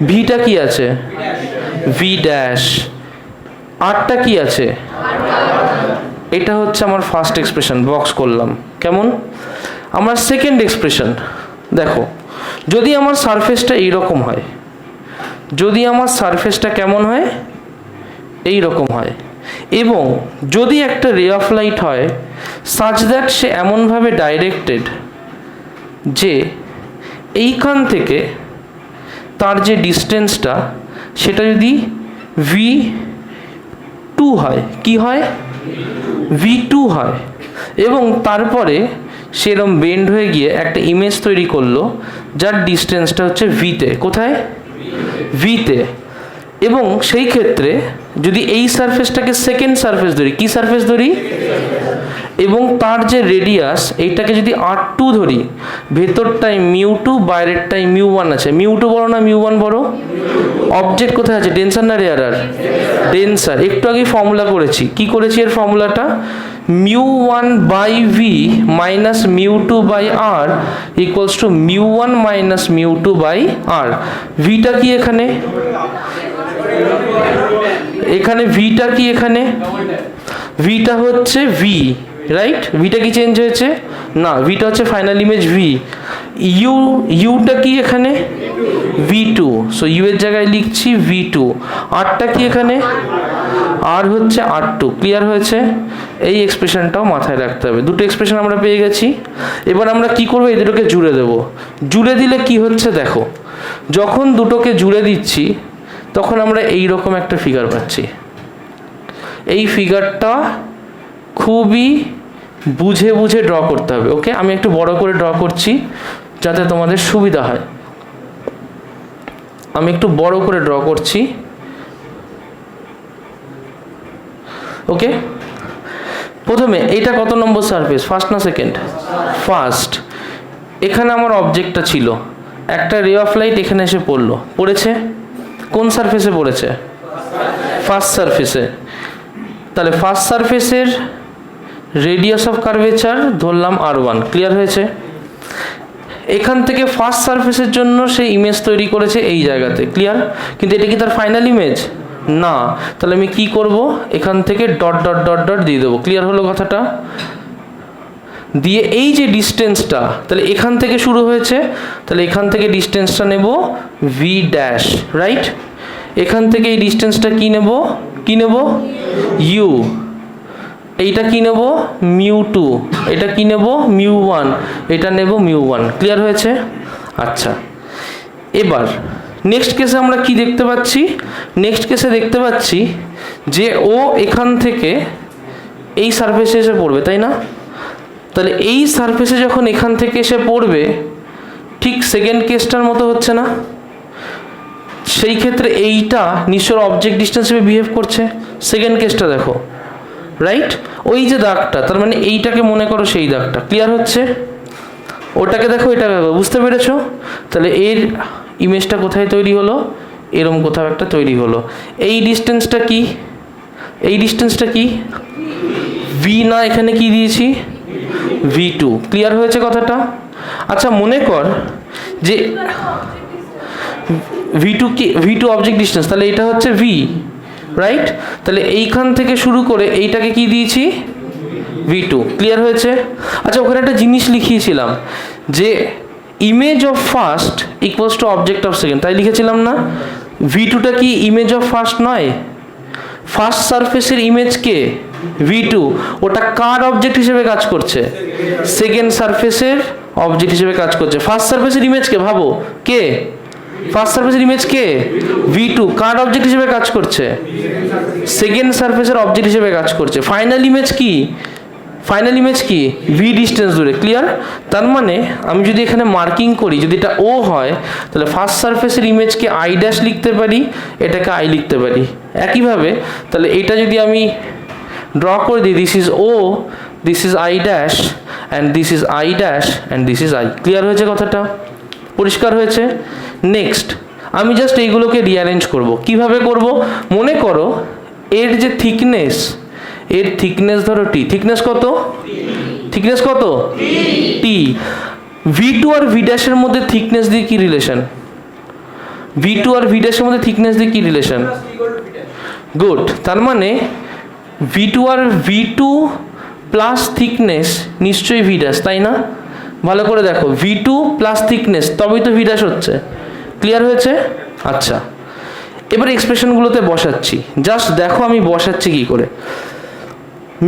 ভিটা কি আছে ভি ড্যাশ আরটা কি আছে এটা হচ্ছে আমার ফার্স্ট এক্সপ্রেশন বক্স করলাম কেমন আমার সেকেন্ড এক্সপ্রেশন দেখো যদি আমার সারফেসটা এইরকম হয় যদি আমার সারফেসটা কেমন হয় এই রকম হয় এবং যদি একটা রে অফ লাইট হয় সাচ দ্যাট সে এমনভাবে ডাইরেক্টেড যে এইখান থেকে তার যে ডিস্টেন্সটা সেটা যদি v2 হয় কি হয় v2 হয় এবং তারপরে সেরকম বেন্ড হয়ে গিয়ে একটা ইমেজ তৈরি করলো যার ডিস্টেন্সটা হচ্ছে ভিতে কোথায় ভিতে এবং সেই ক্ষেত্রে যদি এই সারফেসটাকে সেকেন্ড সারফেস ধরি কি সারফেস ধরি এবং তার যে রেডিয়াস এইটাকে যদি r2 ধরি ভেতরটায় μ2 বাইরেরটায় μ1 আছে μ2 বড় না μ1 বড় অবজেক্ট কোথায় আছে ডেন্সার না রেয়ারার ডেন্সার একটু আগে ফর্মুলা করেছি কি করেছি এর ফর্মুলাটা μ1 by V minus μ2 by r equals to μ1 minus μ2 by r ভিটা কি এখানে এখানে ভিটা কি এখানে ভিটা হচ্ছে ভি রাইট ভিটা কি চেঞ্জ হয়েছে না ভিটা হচ্ছে ফাইনাল ইমেজ ভি ইউটা কি এখানে v2 সো ইউ এর জায়গায় লিখছি v2 আরটা কি এখানে আর হচ্ছে R2, ক্লিয়ার হয়েছে? এই এক্সপ্রেশনটাও মাথায় রাখতে হবে। দুটো এক্সপ্রেশন আমরা পেয়ে গেছি। এবার আমরা কি করবো, এই দুটোকে জুড়ে দেবো। জুড়ে দিলে কি হচ্ছে দেখো, যখন দুটোকে জুড়ে দিচ্ছি তখন আমরা এই রকম একটা ফিগার পাচ্ছি। এই ফিগারটা খুবই বুঝে বুঝে ড্র করতে হবে। ওকে, আমি একটু বড় করে ড্র করছি যাতে তোমাদের সুবিধা হয়। আমি একটু বড় করে ড্র করছি। ওকে, প্রথমে এইটা কত নম্বর সারফেস, ফার্স্ট না সেকেন্ড? ফার্স্ট। এখানে আমার অবজেক্টটা ছিল, একটা রে অফ লাইট এখানে এসে পড়লো, পড়েছে কোন সারফেসে পড়েছে? ফার্স্ট সারফেসে। তাহলে ফার্স্ট সারফেসের রেডিয়াস অফ কার্ভেচার ধরলাম R1, ক্লিয়ার হয়েছে? এখান থেকে ফার্স্ট সারফেসের জন্য সে ইমেজ তৈরি করেছে এই জায়গাতে, ক্লিয়ার? কিন্তু এটা কি তার ফাইনাল ইমেজ না। তাহলে আমি কি করব, এখান থেকে ডট ডট ডট ডট দিয়ে দেবো, ক্লিয়ার হলো কথাটা? দিয়ে এই যে ডিস্টেন্সটা, তাহলে এখান থেকে শুরু হয়েছে, তাহলে এখান থেকে ডিস্টেন্সটা নেব ভি ড্যাশ, রাইট? এখান থেকে এই ডিস্টেন্সটা কি নেব, কি নেব? ইউ। এইটা কি নেব? μ2। এটা কি নেব? μ1। এটা নেব μ1, ক্লিয়ার হয়েছে? আচ্ছা, এবার নেক্সট কেসে আমরা কি দেখতে পাচ্ছি? নেক্সট কেসে দেখতে পাচ্ছি যে ও এখান থেকে এই সারফেসে এসে পড়বে, তাই না? তাহলে এই সারফেসে যখন এখান থেকে এসে পড়বে, ঠিক সেকেন্ড কেসটার মতো হচ্ছে না? সেই ক্ষেত্রে এইটা নিশ্চয় অবজেক্ট ডিস্টেন্স হিসেবে বিহেভ করছে। সেকেন্ড কেসটা দেখো, রাইট? ওই যে দাগটা, তার মানে এইটাকে মনে করো সেই দাগটা, ক্লিয়ার হচ্ছে? ওটাকে দেখো, এটাকে দেখো, বুঝতে পেরেছো? তাহলে এর ইমেজটা কোথায় তৈরি হলো? এরম কোথাও একটা তৈরি হলো। এই ডিস্টেন্সটা কি? এই ডিস্টেন্সটা কি? ভি না, এখানে কি দিয়েছি? V2, ক্লিয়ার হয়েছে কথাটা? আচ্ছা, মনে কর যে V2 কি? V2 অবজেক্ট ডিস্টেন্স, তাহলে এটা হচ্ছে V, রাইট? তাহলে এইখান থেকে শুরু করে এইটাকে কি দিয়েছি? V2, ক্লিয়ার হয়েছে? আচ্ছা, ওখানে একটা জিনিস লিখিয়েছিলাম যে image of first equals to object of second, তাই লিখেছিলাম না? V2টা কি ইমেজ অফ ফার্স্ট নয়? ফার্স্ট সারফেসের ইমেজ কে? V2। ওটা কার অবজেক্ট হিসেবে কাজ করছে? সেকেন্ড সারফেসের অবজেক্ট হিসেবে কাজ করছে। ফার্স্ট সারফেসের ইমেজ কে ভাবো, কে? ফার্স্ট সারফেসের ইমেজ কে? V2। কার অবজেক্ট হিসেবে কাজ করছে? সেকেন্ড সারফেসের অবজেক্ট হিসেবে কাজ করছে। ফাইনাল ইমেজ কি? ফাইনাল ইমেজ কি? V ডিস্টেন্স দূরে, ক্লিয়ার? তার মানে আমি যদি এখানে মার্কিং করি, যদি এটা O হয়, তাহলে ফার্স্ট সারফেসের ইমেজকে I ড্যাশ লিখতে পারি, এটাকে I লিখতে পারি। একইভাবে তাহলে এটা যদি আমি ড্র করে দিই, this is O, this is I dash, and this is I dash, and this is I, clear হয়েছে কথাটা? পরিষ্কার হয়েছে? নেক্সট আমি জাস্ট এইগুলোকে রিঅ্যারেঞ্জ করব। কিভাবে করব? মনে করো এর যে থিকনেস, এর থিকনেস ধরো T। থিকনেস কত? থিকনেস কত? T। V2 আর V ড্যাশের মধ্যে থিকনেস দিয়ে কি রিলেশন? V2 আর V ড্যাশের মধ্যে থিকনেস দিয়ে কি রিলেশন? গুড। তার মানে V2 আর V2 প্লাস থিকনেস নিশ্চয়ই V ড্যাশ, তাই না? ভালো করে দেখো, V2 প্লাস থিকনেস, তবেই তো V ড্যাশ হচ্ছে, ক্লিয়ার হয়েছে? আচ্ছা, এবার এক্সপ্রেশনগুলোতে বসাচ্ছি, জাস্ট দেখো আমি বসাচ্ছি কি করে।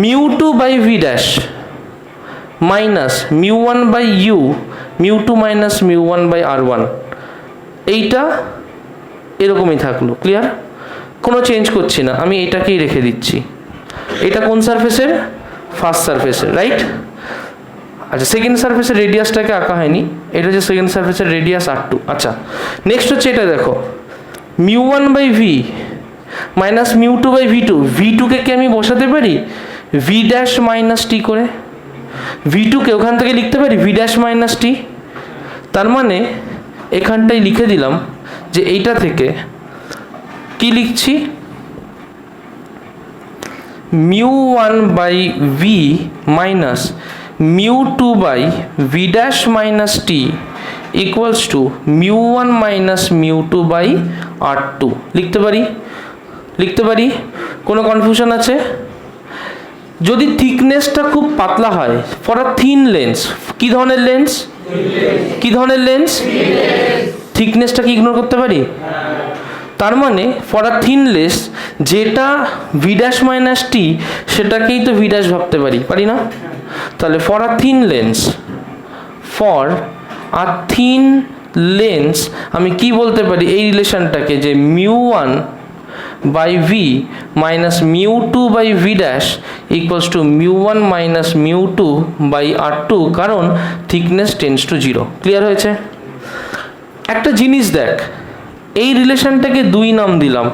μ2 by V dash minus μ1 by U, μ2 minus μ1 by R1, এইটা এরকমই থাকলো, ক্লিয়ার? কোনো চেঞ্জ করছি না, আমি এটাকেই রেখে দিচ্ছি। এটা কোন সারফেসের? ফার্স্ট সারফেসের, রাইট? আচ্ছা, সেকেন্ড সারফেসের রেডিয়াসটাকে আঁকা হয়নি, এটা হচ্ছে সেকেন্ড সারফেসের রেডিয়াস R2। আচ্ছা, নেক্সট হচ্ছে এটা দেখো, μ1 by V minus μ2 by V2। V2কে কি আমি বসাতে পারি V ড্যাশ মাইনাস T করে? V2কে ওখান থেকে লিখতে পারি V ড্যাশ মাইনাস T। তার মানে এখানটাই লিখে দিলাম যে এইটা থেকে কি লিখছি, μ1 by V minus μ2 by V dash minus T equals to μ1 minus μ2 by R2 লিখতে পারি? লিখতে পারি? কোনো কনফিউশন আছে? যদি থিকনেসটা খুব পাতলা হয়, ফর আ থিন লেন্স, কি ধরনের লেন্স? কি ধরনের লেন্স? থিকনেসটাকে ইগনোর করতে পারি? তার মানে ফর আ থিন লেস যেটা ভি ড্যাশ মাইনাস টি সেটাকেই তো ভি ড্যাশ ভাবতে পারি না? তাহলে for a thin lens, for a thin lens আমি কি বলতে পারি এই রিলেশনটাকে, যে mu one by V minus mu two by v dash equals to mu one minus mu two by R two, কারণ thickness tends to zero. Clear হয়েছে? একটা জিনিস দেখ, এই রিলেশনটাকে 2 নাম দিলাম,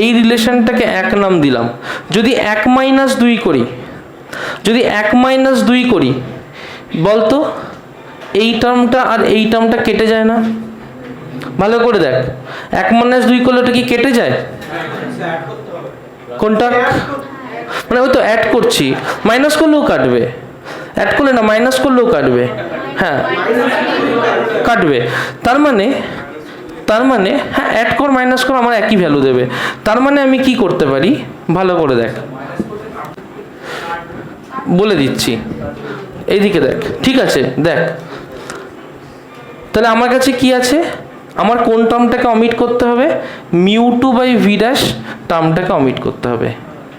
এই রিলেশনটাকে 1 নাম দিলাম। যদি 1 মাইনাস 2 করি, যদি 1 মাইনাস 2 করি, বলতো এই টার্মটা আর এই টার্মটা কেটে যায় না? ভালো করে দেখ, 1 মাইনাস 2 করলে ওটা কি কেটে যায়? কোনটা? মানে ওই তো অ্যাড করছি, মাইনাস করলেও কাটবে, অ্যাড করলে না মাইনাস করলেও কাটবে, হ্যাঁ কাটবে। তার মানে হ্যাঁ অ্যাড কর মাইনাস কর আমার একই ভ্যালু দেবে। তার মানে আমি কি করতে পারি ভালো করে দেখ, বলে দিচ্ছি, এইদিকে দেখ, ঠিক আছে দেখ। তাহলে আমার কাছে কি আছে, আমার কোন টার্মটাকে অমিট করতে হবে? Mu two by v dash টার্মটাকে অমিট করতে হবে।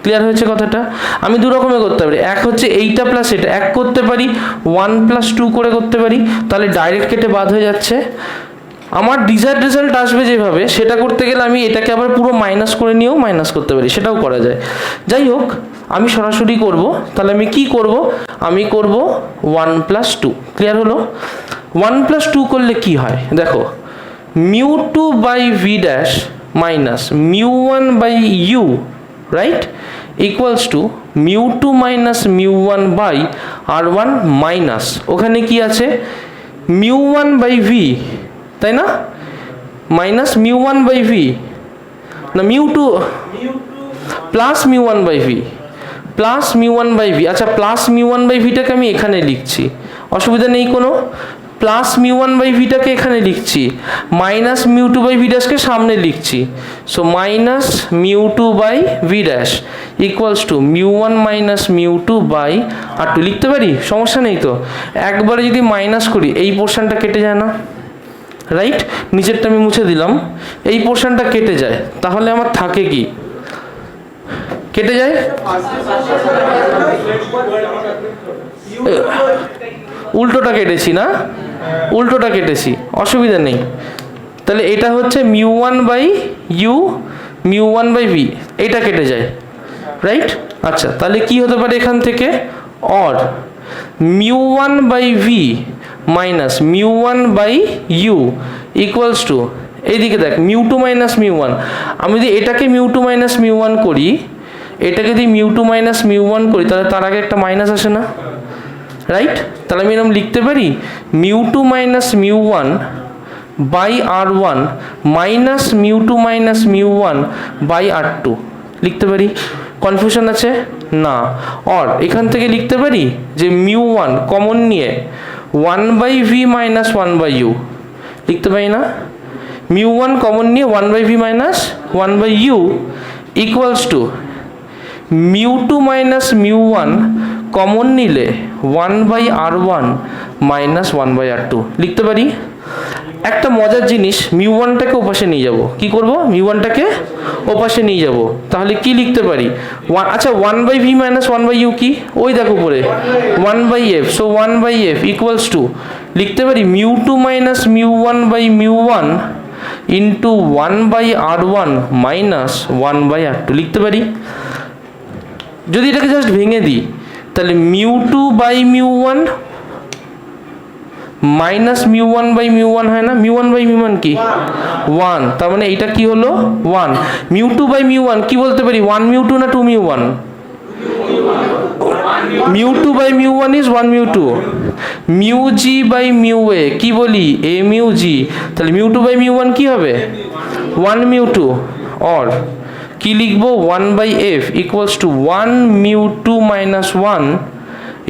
ক্লিয়ার হয়েছে কথাটা? আমি দু রকমে করতে পারি, এক হচ্ছে এইটা প্লাস এটা, এক করতে পারি 1 প্লাস 2 করে করতে পারি, তাহলে ডাইরেক্ট কেটে বাদ হয়ে যাচ্ছে। আমার ডিজায়ার্ড রেজাল্ট আসবে যেভাবে, সেটা করতে গেলে আমি এটাকে আবার পুরো মাইনাস করে নিয়েও মাইনাস করতে পারি, সেটাও করা যায়। যাই হোক, আমি সরাসরি করব। তাহলে আমি কি করব? আমি করব 1 প্লাস 2। ক্লিয়ার হলো? 1 প্লাস 2 করলে কি হয় দেখো, mu two by v dash minus mu one by u, right, equals to mu two minus mu one by R one minus, ওখানে কি আছে মিউ ওয়ান বাই ভি, তাই না, minus mu one by v, না mu two plus mu one by v, plus mu one by v. আচ্ছা, প্লাস মিউ ওয়ান বাই ভিটাকে আমি এখানে লিখছি, অসুবিধা নেই কোনো। প্লাস মিউ ওয়ান বাই ভিটাকে এখানে লিখছি, minus mu two by v ড্যাশকে সামনে লিখছি। So minus mu two by v dash equals to mu one minus mu two by R two লিখতে পারি, সমস্যা নেই তো। একবারে যদি মাইনাস করি এই পোর্শনটা কেটে যায় না, রাইট, নিচেরটা আমি মুছে দিলাম, এই পোর্শনটা কেটে যায়, তাহলে আমার থাকে কি, কেটে যায়, উল্টোটা কেটেছি না, উল্টোটা কেটেছি, অসুবিধা নেই। তাহলে এটা হচ্ছে mu one by you, mu one by V, এটা কেটে যায়, রাইট। আচ্ছা, তাহলে কি হতে পারে এখান থেকে, or mu one by V minus mu one by you equals to, এইদিকে দেখ mu two minus mu one, আমি যদি এটাকে mu two minus mu one করি, এটাকে যদি mu two minus mu one করি, তাহলে তার আগে একটা মাইনাস আসে না, রাইট। তাহলে আমি এরকম লিখতে পারি mu two minus mu one by R one minus mu two minus mu one by R two, লিখতে পারি, কনফিউশন আছে না। অর এখান থেকে লিখতে পারি যে মিউ ওয়ান কমন নিয়ে 1 by V minus 1 by U, লিখতে পারি না, মিউ ওয়ান কমন নিয়ে 1 by V minus 1 by you equals to mu two minus mu one common নিলে 1 by R one minus 1 by R two, লিখতে পারি। একটা মজার জিনিস, মিউ ওয়ানটাকে ওপাশে নিয়ে যাব, কি করব, মিউ ওয়ানটাকে ওপাশে নিয়ে যাব, তাহলে কি লিখতে পারি, আচ্ছা 1 by V minus 1 by U কি, ওই দেখো উপরে 1 by F, so 1 by F equals to, লিখতে পারি mu two minus mu one by mu one into 1 by R one minus 1 by R two, লিখতে পারি। যদি এটাকে জাস্ট ভেঙে দিই, তাহলে mu two by mu one minus mu one by mu one হয় না, mu one by mu one কি 1, তার মানে এইটা কি হলো 1। Mu two by mu one কি বলতে পারি, 1 মিউ টু না 2 mu one, mu two by mu one is 1 mu two. Mu G by mu A কি বলি, এ মিউ জি, তাহলে mu two by mu one কি হবে 1 মিউ টু। অর কি লিখবো, 1 by F equals to 1 mu two minus 1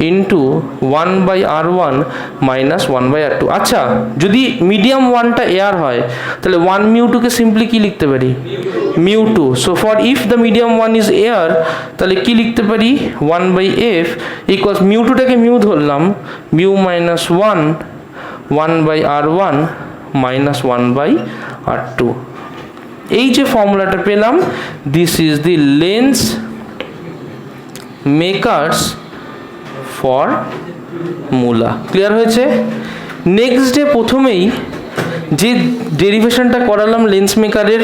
into 1 by R one minus 1 by R two. আচ্ছা, যদি মিডিয়াম ওয়ানটা এয়ার হয়, তাহলে 1 মিউ টুকে সিম্পলি কি লিখতে পারি, mu two. So for if the medium one is air, তাহলে কি লিখতে পারি 1 বাই এফ ইকুয়ালস, মিউ টুটাকে মিউ ধরলাম, mu minus 1 1 by R one minus 1 by R two. এই যে ফর্মুলাটা পেলাম, this is the lens maker's formula. Clear হয়েছে? নেক্সট ডে প্রথমেই যে ডেরিভেশনটা করালাম লেন্স মেকারের